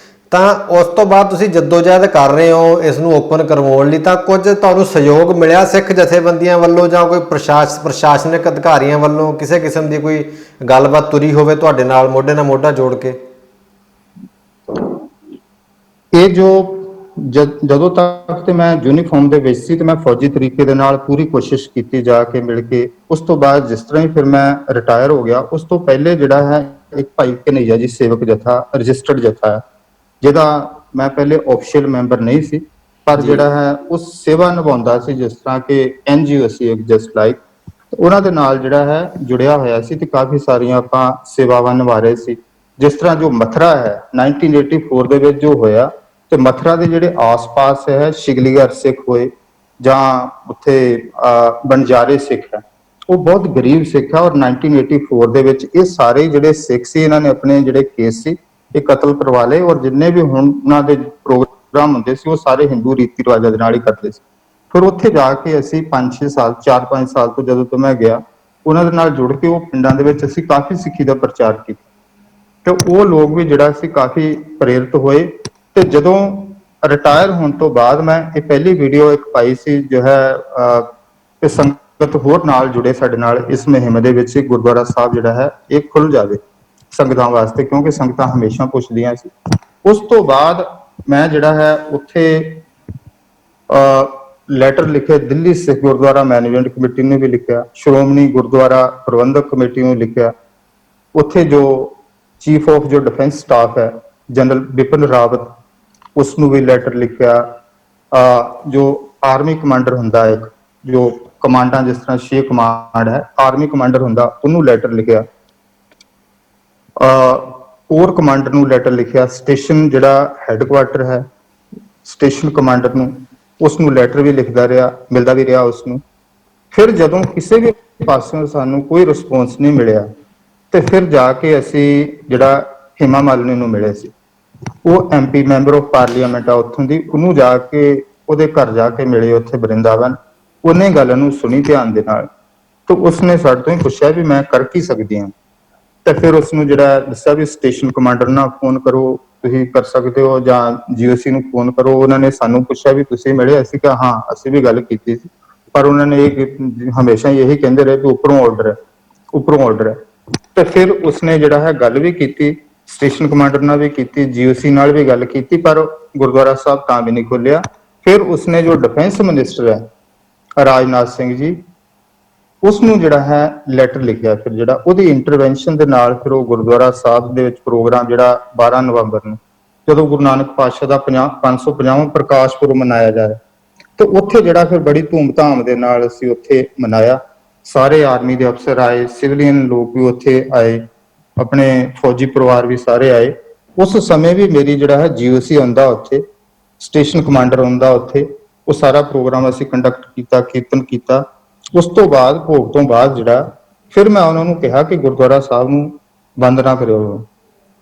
ਤਾਂ ਉਸ ਤੋਂ ਬਾਅਦ ਤੁਸੀਂ ਜਦੋਜਹਿਦ ਕਰ ਰਹੇ ਹੋ ਇਸ ਨੂੰ ਓਪਨ ਕਰਵਾਉਣ ਲਈ, ਤਾਂ ਕੁਝ ਤੁਹਾਨੂੰ ਸਹਿਯੋਗ ਮਿਲਿਆ ਸਿੱਖ ਜਥੇਬੰਦੀਆਂ ਵੱਲੋਂ ਜਾਂ ਕੋਈ ਪ੍ਰਸ਼ਾਸਨਿਕ ਅਧਿਕਾਰੀਆਂ ਵੱਲੋਂ ਕਿਸੇ ਕਿਸਮ ਦੀ ਕੋਈ ਗੱਲਬਾਤ ਤੁਰੀ ਹੋਵੇ ਤੁਹਾਡੇ ਨਾਲ ਮੋਢੇ ਨਾਲ ਮੋਢਾ ਜੋੜ ਕੇ? ਇਹ ਜੋ ਜਦੋਂ ਤੱਕ ਤੇ ਮੈਂ ਯੂਨੀਫਾਰਮ ਦੇ ਵਿੱਚ ਸੀ ਤੇ ਮੈਂ ਫੌਜੀ ਤਰੀਕੇ ਦੇ ਨਾਲ ਪੂਰੀ ਕੋਸ਼ਿਸ਼ ਕੀਤੀ ਜਾ ਕੇ ਮਿਲ ਕੇ, ਉਸ ਤੋਂ ਬਾਅਦ ਜਿਸ ਤਰ੍ਹਾਂ ਹੀ ਫਿਰ ਮੈਂ ਰਿਟਾਇਰ ਹੋ ਗਿਆ, ਉਸ ਤੋਂ ਪਹਿਲੇ ਜਿਹੜਾ ਹੈ ਇੱਕ ਭਾਈ ਕਨਈਆ ਜੀ ਸੇਵਕ ਜਥਾ ਰਜਿਸਟਰਡ ਜਥਾ ਹੈ, ਜਿਹਦਾ ਮੈਂ ਪਹਿਲੇ ਆਫੀਸ਼ੀਅਲ ਮੈਂਬਰ ਨਹੀਂ ਸੀ ਪਰ ਜਿਹੜਾ ਹੈ ਉਸ ਸੇਵਾ ਨਿਭਾਉਂਦਾ ਸੀ, ਜਿਸ ਤਰ੍ਹਾਂ ਕਿ ਐਨਜੀਓ ਸੀ ਜਸਟ ਲਾਈਕ, ਉਹਨਾਂ ਦੇ ਨਾਲ ਜਿਹੜਾ ਹੈ ਜੁੜਿਆ ਹੋਇਆ ਸੀ ਤੇ ਕਾਫੀ ਸਾਰੀਆਂ ਆਪਾਂ ਸੇਵਾਵਾਂ ਨਿਭਾ ਰਹੇ ਸੀ। ਜਿਸ ਤਰ੍ਹਾਂ ਜੋ ਮਥੁਰਾ ਹੈ 1984 ਦੇ ਵਿੱਚ ਜੋ ਹੋਇਆ, ਤੇ ਮਥੁਰਾ ਦੇ ਜਿਹੜੇ ਆਸ-ਪਾਸ ਹੈ ਸ਼ਿਗਲੀਗਰ ਸਿੱਖ ਹੋਏ ਜਾਂ ਉੱਥੇ ਬੰਜਾਰੇ ਸਿੱਖ ਹੈ, ਉਹ ਬਹੁਤ ਗਰੀਬ ਸਿੱਖ ਹੈ। ਔਰ 1984 ਦੇ ਵਿੱਚ ਇਹ ਸਾਰੇ ਜਿਹੜੇ ਸਿੱਖ ਸੀ ਇਹਨਾਂ ਨੇ ਆਪਣੇ ਜਿਹੜੇ ਕੇਸ ਸੀ ਇਹ ਕਤਲ ਕਰਵਾ ਲਏ, ਔਰ ਜਿੰਨੇ ਵੀ ਹੁਣ ਉਹਨਾਂ ਦੇ ਪ੍ਰੋਗਰਾਮ ਹੁੰਦੇ ਸੀ ਉਹ ਸਾਰੇ ਹਿੰਦੂ ਰੀਤੀ ਰਿਵਾਜਾਂ ਦੇ ਨਾਲ ਹੀ ਕਰਦੇ ਸੀ। ਫਿਰ ਉੱਥੇ ਜਾ ਕੇ ਅਸੀਂ 5-6 ਸਾਲ 4-5 ਸਾਲ ਤੋਂ ਜਦੋਂ ਤੋਂ ਮੈਂ ਗਿਆ ਉਹਨਾਂ ਦੇ ਨਾਲ ਜੁੜ ਕੇ ਉਹ ਪਿੰਡਾਂ ਦੇ ਵਿੱਚ ਅਸੀਂ ਕਾਫੀ ਸਿੱਖੀ ਦਾ ਪ੍ਰਚਾਰ ਕੀਤਾ ਤੇ ਉਹ ਲੋਕ ਵੀ ਜਿਹੜਾ ਸੀ ਕਾਫੀ ਪ੍ਰੇਰਿਤ ਹੋਏ। ਤੇ ਜਦੋਂ ਰਿਟਾਇਰ ਹੋਣ ਤੋਂ ਬਾਅਦ ਮੈਂ ਇਹ ਪਹਿਲੀ ਵੀਡੀਓ ਇੱਕ ਪਾਈ ਸੀ ਜੋ ਹੈ ਕਿ ਸੰਗਤ ਹੋਰ ਨਾਲ ਜੁੜੇ ਸਾਡੇ ਨਾਲ ਇਸ ਮੁਹਿੰਮ ਦੇ ਵਿੱਚ, ਗੁਰਦੁਆਰਾ ਸਾਹਿਬ ਜਿਹੜਾ ਹੈ ਇਹ ਖੁੱਲ ਜਾਵੇ ਸੰਗਤਾਂ ਵਾਸਤੇ, ਕਿਉਂਕਿ ਸੰਗਤਾਂ ਹਮੇਸ਼ਾ ਪੁੱਛਦੀਆਂ ਸੀ। ਉਸ ਤੋਂ ਬਾਅਦ ਮੈਂ ਜਿਹੜਾ ਹੈ ਉੱਥੇ ਲੈਟਰ ਲਿਖੇ ਦਿੱਲੀ ਸਿੱਖ ਗੁਰਦੁਆਰਾ ਮੈਨੇਜਮੈਂਟ ਕਮੇਟੀ ਨੂੰ ਵੀ ਲਿਖਿਆ, ਸ਼੍ਰੋਮਣੀ ਗੁਰਦੁਆਰਾ ਪ੍ਰਬੰਧਕ ਕਮੇਟੀ ਨੂੰ ਲਿਖਿਆ, ਉੱਥੇ ਜੋ ਚੀਫ ਆਫ ਜੋ ਡਿਫੈਂਸ ਸਟਾਫ ਹੈ ਜਨਰਲ ਬਿਪਿਨ ਰਾਵਤ ਉਸ ਨੂੰ ਵੀ ਲੈਟਰ ਲਿਖਿਆ, ਜੋ ਆਰਮੀ ਕਮਾਂਡਰ ਹੁੰਦਾ ਹੈ ਜੋ ਕਮਾਂਡਾਂ ਜਿਸ ਤਰ੍ਹਾਂ 6 ਕਮਾਂਡ ਹੈ ਆਰਮੀ ਕਮਾਂਡਰ ਹੁੰਦਾ ਉਹਨੂੰ ਲੈਟਰ ਲਿਖਿਆ, ਕੋਰ ਕਮਾਂਡਰ ਨੂੰ ਲੈਟਰ ਲਿਖਿਆ, ਸਟੇਸ਼ਨ ਜਿਹੜਾ ਹੈੱਡਕੁਆਰਟਰ ਹੈ ਸਟੇਸ਼ਨ ਕਮਾਂਡਰ ਨੂੰ ਉਸ ਨੂੰ ਲੈਟਰ ਵੀ ਲਿਖਦਾ ਰਿਹਾ, ਮਿਲਦਾ ਵੀ ਰਿਹਾ ਉਸ ਨੂੰ। ਫਿਰ ਜਦੋਂ ਕਿਸੇ ਵੀ ਪਾਸਿਓਂ ਸਾਨੂੰ ਕੋਈ ਰਿਸਪੌਂਸ ਨਹੀਂ ਮਿਲਿਆ ਤੇ ਫਿਰ ਜਾ ਕੇ ਅਸੀਂ ਜਿਹੜਾ ਹਿਮਾ ਮਾਲਿਨੀ ਨੂੰ ਮਿਲੇ ਸੀ, ਉਹ ਐਮਪੀ ਮੈਂਬਰ ਆਫ ਪਾਰਲੀਮੈਂਟ ਆ ਉੱਥੋਂ ਦੀ, ਉਹਨੂੰ ਜਾ ਕੇ ਉਹਦੇ ਘਰ ਜਾ ਕੇ ਮਿਲੇ ਉੱਥੇ ਬਰਿੰਦਾਵਨ। ਉਹਨੇ ਗੱਲ ਨੂੰ ਸੁਣੀ ਧਿਆਨ ਦੇ ਨਾਲ ਤੇ ਉਸਨੇ ਸਾਡੇ ਤੋਂ ਹੀ ਪੁੱਛਿਆ ਵੀ ਮੈਂ ਕਰ ਕੀ ਸਕਦੀ ਹਾਂ, ਤੇ ਫਿਰ ਉਸਨੂੰ ਜਿਹੜਾ ਦੱਸਿਆ ਵੀ ਸਟੇਸ਼ਨ ਕਮਾਂਡਰ ਨਾਲ ਫੋਨ ਕਰੋ, ਤੁਸੀਂ ਕਰ ਸਕਦੇ ਹੋ, ਜਾਂ ਜੀਓਸੀ ਨੂੰ ਫੋਨ ਕਰੋ। ਉਹਨਾਂ ਨੇ ਸਾਨੂੰ ਪੁੱਛਿਆ ਵੀ ਤੁਸੀਂ ਮਿਲੇ, ਅਸੀਂ ਕਿਹਾ ਹਾਂ ਅਸੀਂ ਵੀ ਗੱਲ ਕੀਤੀ ਸੀ, ਪਰ ਉਹਨਾਂ ਨੇ ਇਹ ਹਮੇਸ਼ਾ ਇਹੀ ਕਹਿੰਦੇ ਰਹੇ ਵੀ ਉੱਪਰੋਂ ਆਰਡਰ ਹੈ, ਉੱਪਰੋਂ ਆਰਡਰ ਹੈ। ਤੇ ਫਿਰ ਉਸਨੇ ਜਿਹੜਾ ਹੈ ਗੱਲ ਵੀ ਕੀਤੀ, ਸਟੇਸ਼ਨ ਕਮਾਂਡਰ ਨਾਲ ਵੀ ਕੀਤੀ, ਜੀਓਸੀ ਨਾਲ ਵੀ ਗੱਲ ਕੀਤੀ, ਪਰ ਗੁਰਦੁਆਰਾ ਸਾਹਿਬ ਤਾਂ ਵੀ ਨਹੀਂ ਖੋਲਿਆ। ਫਿਰ ਉਸਨੇ ਜੋ ਡਿਫੈਂਸ ਮਿਨਿਸਟਰ ਹੈ ਰਾਜਨਾਥ ਸਿੰਘ ਜੀ, ਉਸ ਨੂੰ ਜਿਹੜਾ ਹੈ ਲੈਟਰ ਲਿਖਿਆ, ਫਿਰ ਜਿਹੜਾ ਉਹਦੀ ਇੰਟਰਵੈਂਸ਼ਨ ਦੇ ਨਾਲ ਫਿਰ ਉਹ ਗੁਰਦੁਆਰਾ ਸਾਹਿਬ ਦੇ ਵਿੱਚ ਪ੍ਰੋਗਰਾਮ ਜਿਹੜਾ 12 ਨਵੰਬਰ ਨੂੰ ਜਦੋਂ ਗੁਰੂ ਨਾਨਕ ਪਾਤਸ਼ਾਹ ਦਾ 550ਵਾਂ ਪ੍ਰਕਾਸ਼ ਪੁਰਬ ਮਨਾਇਆ ਜਾ ਰਿਹਾ, ਤੇ ਉੱਥੇ ਜਿਹੜਾ ਫਿਰ ਬੜੀ ਧੂਮ-ਧਾਮ ਦੇ ਨਾਲ ਅਸੀਂ ਉੱਥੇ ਮਨਾਇਆ। ਸਾਰੇ ਆਰਮੀ ਦੇ ਅਫਸਰ ਆਏ, ਸਿਵਲੀਅਨ ਲੋਕ ਵੀ ਉੱਥੇ ਆਏ, ਆਪਣੇ ਫੌਜੀ ਪਰਿਵਾਰ ਵੀ ਸਾਰੇ ਆਏ। ਉਸ ਸਮੇਂ ਵੀ ਮੇਰੀ ਜਿਹੜਾ ਹੈ ਜੀਓਸੀ ਆਉਂਦਾ ਉੱਥੇ, ਸਟੇਸ਼ਨ ਕਮਾਂਡਰ ਹੁੰਦਾ ਉੱਥੇ, ਉਹ ਸਾਰਾ ਪ੍ਰੋਗਰਾਮ ਅਸੀਂ ਕੰਡਕਟ ਕੀਤਾ, ਕੀਰਤਨ ਕੀਤਾ। ਉਸ ਤੋਂ ਬਾਅਦ ਭੋਗ ਤੋਂ ਬਾਅਦ ਜਿਹੜਾ ਫਿਰ ਮੈਂ ਉਹਨਾਂ ਨੂੰ ਕਿਹਾ ਕਿ ਗੁਰਦੁਆਰਾ ਸਾਹਿਬ ਨੂੰ ਬੰਦ ਨਾ ਕਰਿਓ,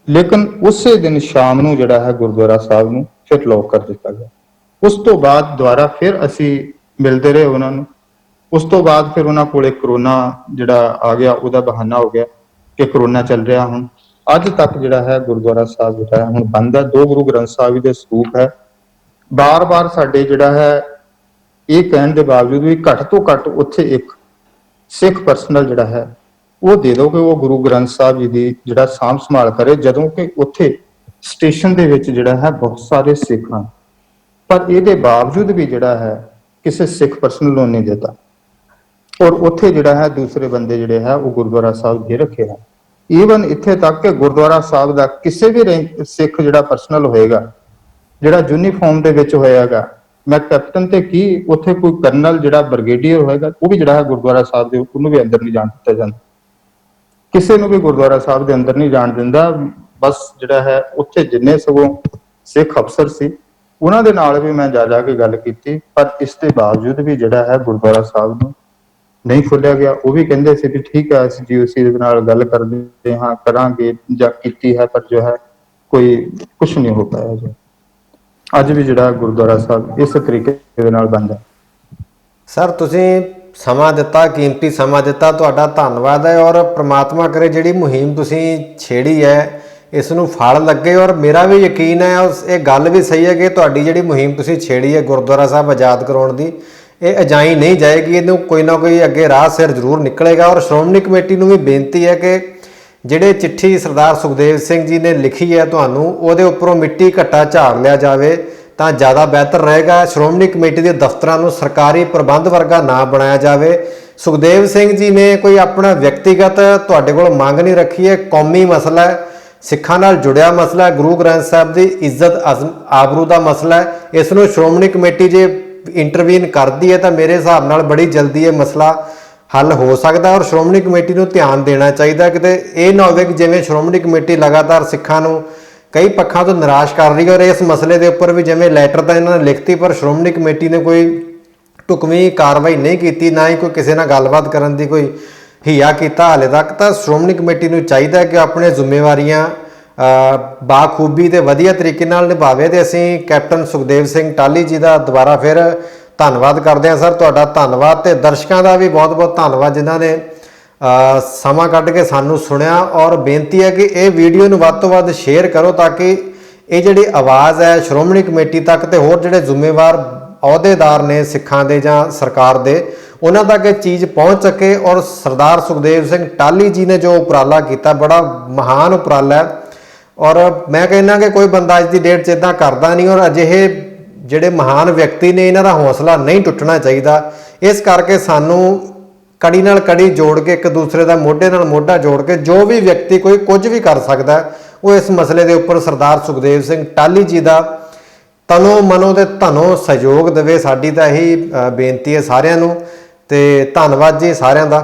ਲੇਕਿਨ ਉਸੇ ਦਿਨ ਸ਼ਾਮ ਨੂੰ ਜਿਹੜਾ ਹੈ ਗੁਰਦੁਆਰਾ ਸਾਹਿਬ ਨੂੰ ਫਿਰ ਲੌਕ ਕਰ ਦਿੱਤਾ ਗਿਆ। ਉਸ ਤੋਂ ਬਾਅਦ ਦੁਬਾਰਾ ਫਿਰ ਅਸੀਂ ਮਿਲਦੇ ਰਹੇ ਉਹਨਾਂ ਨੂੰ। ਉਸ ਤੋਂ ਬਾਅਦ ਫਿਰ ਉਹਨਾਂ ਕੋਲੇ ਕਰੋਨਾ ਜਿਹੜਾ ਆ ਗਿਆ, ਉਹਦਾ ਬਹਾਨਾ ਹੋ ਗਿਆ ਕਿ ਕਰੋਨਾ ਚੱਲ ਰਿਹਾ। ਹੁਣ ਅੱਜ ਤੱਕ ਜਿਹੜਾ ਹੈ ਗੁਰਦੁਆਰਾ ਸਾਹਿਬ ਜਿਹੜਾ ਹੈ ਹੁਣ ਬੰਦ ਹੈ। 2 ਗੁਰੂ ਗ੍ਰੰਥ ਸਾਹਿਬ ਜੀ ਦੇ ਸਰੂਪ ਹੈ। ਬਾਰ-ਬਾਰ ਸਾਡੇ ਜਿਹੜਾ ਹੈ ਇਹ ਕਹਿਣ ਦੇ ਬਾਵਜੂਦ ਵੀ ਘੱਟ ਤੋਂ ਘੱਟ ਉੱਥੇ ਇੱਕ ਸਿੱਖ ਪਰਸਨਲ ਜਿਹੜਾ ਹੈ ਉਹ ਦੇ ਦਿਓ ਕਿ ਉਹ ਗੁਰੂ ਗ੍ਰੰਥ ਸਾਹਿਬ ਜੀ ਦੀ ਜਿਹੜਾ ਸਾਂਭ ਸੰਭਾਲ ਕਰੇ, ਜਦੋਂ ਕਿ ਉੱਥੇ ਸਟੇਸ਼ਨ ਦੇ ਵਿੱਚ ਜਿਹੜਾ ਹੈ ਬਹੁਤ ਸਾਰੇ ਸਿੱਖ ਹਨ, ਪਰ ਇਹਦੇ ਬਾਵਜੂਦ ਵੀ ਜਿਹੜਾ ਹੈ ਕਿਸੇ ਸਿੱਖ ਪਰਸਨਲ ਨੂੰ ਨਹੀਂ ਦਿੱਤਾ। ਔਰ ਉੱਥੇ ਜਿਹੜਾ ਹੈ ਦੂਸਰੇ ਬੰਦੇ ਜਿਹੜੇ ਹੈ ਉਹ ਗੁਰਦੁਆਰਾ ਸਾਹਿਬ ਦੇ ਰੱਖੇ ਹਨ। ਈਵਨ ਇੱਥੇ ਤੱਕ ਕਿ ਗੁਰਦੁਆਰਾ ਸਾਹਿਬ ਦਾ ਕਿਸੇ ਵੀ ਸਿੱਖ ਜਿਹੜਾ ਪਰਸਨਲ ਹੋਏਗਾ, ਜਿਹੜਾ ਯੂਨੀਫਾਰਮ ਦੇ ਵਿੱਚ ਹੋਏਗਾ, ਮੈਂ ਕੈਪਟਨ ਤੇ ਕੀ ਉੱਥੇ ਕੋਈ ਕਰਨਲ ਜਿਹੜਾ ਬ੍ਰਿਗੇਡੀਅਰ ਹੋਏਗਾ, ਉਹ ਵੀ ਜਿਹੜਾ ਹੈ ਗੁਰਦੁਆਰਾ ਸਾਹਿਬ ਦੇ ਉਹਨੂੰ ਵੀ ਅੰਦਰ ਨਹੀਂ ਜਾਣ ਦਿੱਤਾ ਜਾਂਦਾ। ਕਿਸੇ ਨੂੰ ਵੀ ਗੁਰਦੁਆਰਾ ਸਾਹਿਬ ਦੇ ਅੰਦਰ ਨਹੀਂ ਜਾਣ ਦਿੰਦਾ। ਬਸ ਜਿਹੜਾ ਹੈ ਉੱਥੇ ਜਿੰਨੇ ਸਗੋਂ ਸਿੱਖ ਅਫਸਰ ਸੀ ਉਹਨਾਂ ਦੇ ਨਾਲ ਵੀ ਮੈਂ ਜਾ ਕੇ ਗੱਲ ਕੀਤੀ, ਪਰ ਇਸ ਦੇ ਬਾਵਜੂਦ ਵੀ ਜਿਹੜਾ ਹੈ ਗੁਰਦੁਆਰਾ ਸਾਹਿਬ ਨੂੰ ਨਹੀਂ ਖੋਲਿਆ ਗਿਆ। ਉਹ ਵੀ ਕਹਿੰਦੇ ਸੀ ਵੀ ਠੀਕ ਹੈ, ਅਸੀਂ GOC ਦੇ ਨਾਲ ਗੱਲ ਕਰਦੇ ਹਾਂ, ਕਰਾਂਗੇ ਜਾਂ ਕੀਤੀ ਹੈ, ਪਰ ਜੋ ਹੈ ਕੋਈ ਕੁਝ ਨਹੀਂ ਹੋ ਪਾਇਆ। ਜੋ ਅੱਜ ਵੀ ਜਿਹੜਾ ਗੁਰਦੁਆਰਾ ਸਾਹਿਬ ਇਸ ਤਰੀਕੇ ਦੇ ਨਾਲ ਬੰਦ ਹੈ। ਸਰ ਤੁਸੀਂ ਸਮਾਂ ਦਿੱਤਾ, ਕੀਮਤੀ ਸਮਾਂ ਦਿੱਤਾ, ਤੁਹਾਡਾ ਧੰਨਵਾਦ ਹੈ। ਔਰ ਪ੍ਰਮਾਤਮਾ ਕਰੇ ਜਿਹੜੀ ਮੁਹਿੰਮ ਤੁਸੀਂ ਛੇੜੀ ਹੈ ਇਸ ਨੂੰ ਫਲ ਲੱਗੇ। ਔਰ ਮੇਰਾ ਵੀ ਯਕੀਨ ਹੈ, ਇਹ ਗੱਲ ਵੀ ਸਹੀ ਹੈ ਕਿ ਤੁਹਾਡੀ ਜਿਹੜੀ ਮੁਹਿੰਮ ਤੁਸੀਂ ਛੇੜੀ ਹੈ ਗੁਰਦੁਆਰਾ ਸਾਹਿਬ ਆਜ਼ਾਦ ਕਰਾਉਣ ਦੀ, ਇਹ ਅਜਾਈ ਨਹੀਂ ਜਾਏਗੀ। ਇਹਨੂੰ ਕੋਈ ਨਾ ਕੋਈ ਅੱਗੇ ਰਾਹ ਸਿਰ ਜ਼ਰੂਰ ਨਿਕਲੇਗਾ। ਔਰ ਸ਼੍ਰੋਮਣੀ ਕਮੇਟੀ ਨੂੰ ਵੀ ਬੇਨਤੀ ਹੈ ਕਿ ਜਿਹੜੇ ਚਿੱਠੀ ਸਰਦਾਰ ਸੁਖਦੇਵ ਸਿੰਘ ਜੀ ਨੇ ਲਿਖੀ ਹੈ ਤੁਹਾਨੂੰ, ਉਹਦੇ ਉੱਪਰੋਂ ਮਿੱਟੀ ਘੱਟਾ ਝਾੜ ਲਿਆ ਜਾਵੇ ਤਾਂ ਜ਼ਿਆਦਾ ਬਿਹਤਰ ਰਹੇਗਾ। ਸ਼੍ਰੋਮਣੀ ਕਮੇਟੀ ਦੇ ਦਫ਼ਤਰਾਂ ਨੂੰ ਸਰਕਾਰੀ ਪ੍ਰਬੰਧ ਵਰਗਾ ਨਾ ਬਣਾਇਆ ਜਾਵੇ। ਸੁਖਦੇਵ ਸਿੰਘ ਜੀ ਨੇ ਕੋਈ ਆਪਣਾ ਵਿਅਕਤੀਗਤ ਤੁਹਾਡੇ ਕੋਲ ਮੰਗ ਨਹੀਂ ਰੱਖੀ ਹੈ, ਕੌਮੀ ਮਸਲਾ ਹੈ, ਸਿੱਖਾਂ ਨਾਲ ਜੁੜਿਆ ਮਸਲਾ ਹੈ, ਗੁਰੂ ਗ੍ਰੰਥ ਸਾਹਿਬ ਦੀ ਇੱਜ਼ਤ ਆਬਰੂ ਦਾ ਮਸਲਾ ਹੈ। ਇਸ ਨੂੰ ਸ਼੍ਰੋਮਣੀ ਕਮੇਟੀ ਜੇ ਇੰਟਰਵੀਨ ਕਰਦੀ ਹੈ ਤਾਂ ਮੇਰੇ ਹਿਸਾਬ ਨਾਲ ਬੜੀ ਜਲਦੀ ਇਹ ਮਸਲਾ ਹੱਲ ਹੋ ਸਕਦਾ। ਔਰ ਸ਼੍ਰੋਮਣੀ ਕਮੇਟੀ ਨੂੰ ਧਿਆਨ ਦੇਣਾ ਚਾਹੀਦਾ। ਕਿਤੇ ਇਹ ਨਾ ਹੋਵੇ ਕਿ ਜਿਵੇਂ ਸ਼੍ਰੋਮਣੀ ਕਮੇਟੀ ਲਗਾਤਾਰ ਸਿੱਖਾਂ ਨੂੰ ਕਈ ਪੱਖਾਂ ਤੋਂ ਨਿਰਾਸ਼ ਕਰ ਰਹੀ ਹੈ, ਔਰ ਇਸ ਮਸਲੇ ਦੇ ਉੱਪਰ ਵੀ ਜਿਵੇਂ ਲੈਟਰ ਤਾਂ ਇਹਨਾਂ ਨੇ ਲਿਖਤੀ, ਪਰ ਸ਼੍ਰੋਮਣੀ ਕਮੇਟੀ ਨੇ ਕੋਈ ਢੁਕਵੀਂ ਕਾਰਵਾਈ ਨਹੀਂ ਕੀਤੀ, ਨਾ ਹੀ ਕੋਈ ਕਿਸੇ ਨਾਲ ਗੱਲਬਾਤ ਕਰਨ ਦੀ ਕੋਈ ਹੀਆ ਕੀਤਾ ਹਾਲੇ ਤੱਕ। ਤਾਂ ਸ਼੍ਰੋਮਣੀ ਕਮੇਟੀ ਨੂੰ ਚਾਹੀਦਾ ਕਿ ਆਪਣੇ ਜ਼ਿੰਮੇਵਾਰੀਆਂ ਬਾਖੂਬੀ ਤੇ ਵਧੀਆ ਤਰੀਕੇ ਨਾਲ ਨਿਭਾਵੇ। ਤੇ ਅਸੀਂ ਕੈਪਟਨ ਸੁਖਦੇਵ ਸਿੰਘ ਟਾਹਲੀ ਜੀ ਦਾ ਦੁਬਾਰਾ ਫਿਰ ਧੰਨਵਾਦ ਕਰਦੇ ਹਾਂ। ਸਰ ਤੁਹਾਡਾ ਧੰਨਵਾਦ, ਤੇ ਦਰਸ਼ਕਾਂ ਦਾ ਵੀ ਬਹੁਤ ਬਹੁਤ ਧੰਨਵਾਦ ਜਿਨ੍ਹਾਂ ਨੇ ਸਮਾਂ ਕੱਢ ਕੇ ਸਾਨੂੰ ਸੁਣਿਆ। ਔਰ ਬੇਨਤੀ ਹੈ ਕਿ ਇਹ ਵੀਡੀਓ ਨੂੰ ਵੱਧ ਤੋਂ ਵੱਧ ਸ਼ੇਅਰ ਕਰੋ ਤਾਂ ਕਿ ਇਹ ਜਿਹੜੀ ਆਵਾਜ਼ ਹੈ ਸ਼੍ਰੋਮਣੀ ਕਮੇਟੀ ਤੱਕ ਤੇ ਹੋਰ ਜਿਹੜੇ ਜ਼ਿੰਮੇਵਾਰ ਅਹੁਦੇਦਾਰ ਨੇ ਸਿੱਖਾਂ ਦੇ ਜਾਂ ਸਰਕਾਰ ਦੇ, ਉਹਨਾਂ ਤੱਕ ਇਹ ਚੀਜ਼ ਪਹੁੰਚ ਸਕੇ। ਔਰ ਸਰਦਾਰ ਸੁਖਦੇਵ ਸਿੰਘ ਟਾਹਲੀ ਜੀ ਨੇ ਜੋ ਉਪਰਾਲਾ ਕੀਤਾ, ਬੜਾ ਮਹਾਨ ਉਪਰਾਲਾ ਹੈ। ਔਰ ਮੈਂ ਕਹਿੰਦਾ ਕਿ ਕੋਈ ਬੰਦਾ ਅੱਜ ਦੀ ਡੇਟ 'ਚ ਇੱਦਾਂ ਕਰਦਾ ਨਹੀਂ। ਔਰ ਅਜਿਹੇ ਜਿਹੜੇ ਮਹਾਨ ਵਿਅਕਤੀ ਨੇ ਇਹਨਾਂ ਦਾ ਹੌਸਲਾ ਨਹੀਂ ਟੁੱਟਣਾ ਚਾਹੀਦਾ। ਇਸ ਕਰਕੇ ਸਾਨੂੰ ਕੜੀ ਨਾਲ ਕੜੀ ਜੋੜ ਕੇ, ਇੱਕ ਦੂਸਰੇ ਦਾ ਮੋਢੇ ਨਾਲ ਮੋਢਾ ਜੋੜ ਕੇ, ਜੋ ਵੀ ਵਿਅਕਤੀ ਕੋਈ ਕੁਝ ਵੀ ਕਰ ਸਕਦਾ ਉਹ ਇਸ ਮਸਲੇ ਦੇ ਉੱਪਰ ਸਰਦਾਰ ਸੁਖਦੇਵ ਸਿੰਘ ਟਾਹਲੀ ਜੀ ਦਾ ਤਨੋਂ ਮਨੋਂ ਤੇ ਧਨੋਂ ਸਹਿਯੋਗ ਦੇਵੇ। ਸਾਡੀ ਤਾਂ ਇਹੀ ਬੇਨਤੀ ਹੈ ਸਾਰਿਆਂ ਨੂੰ। ਤੇ ਧੰਨਵਾਦ ਜੀ ਸਾਰਿਆਂ ਦਾ।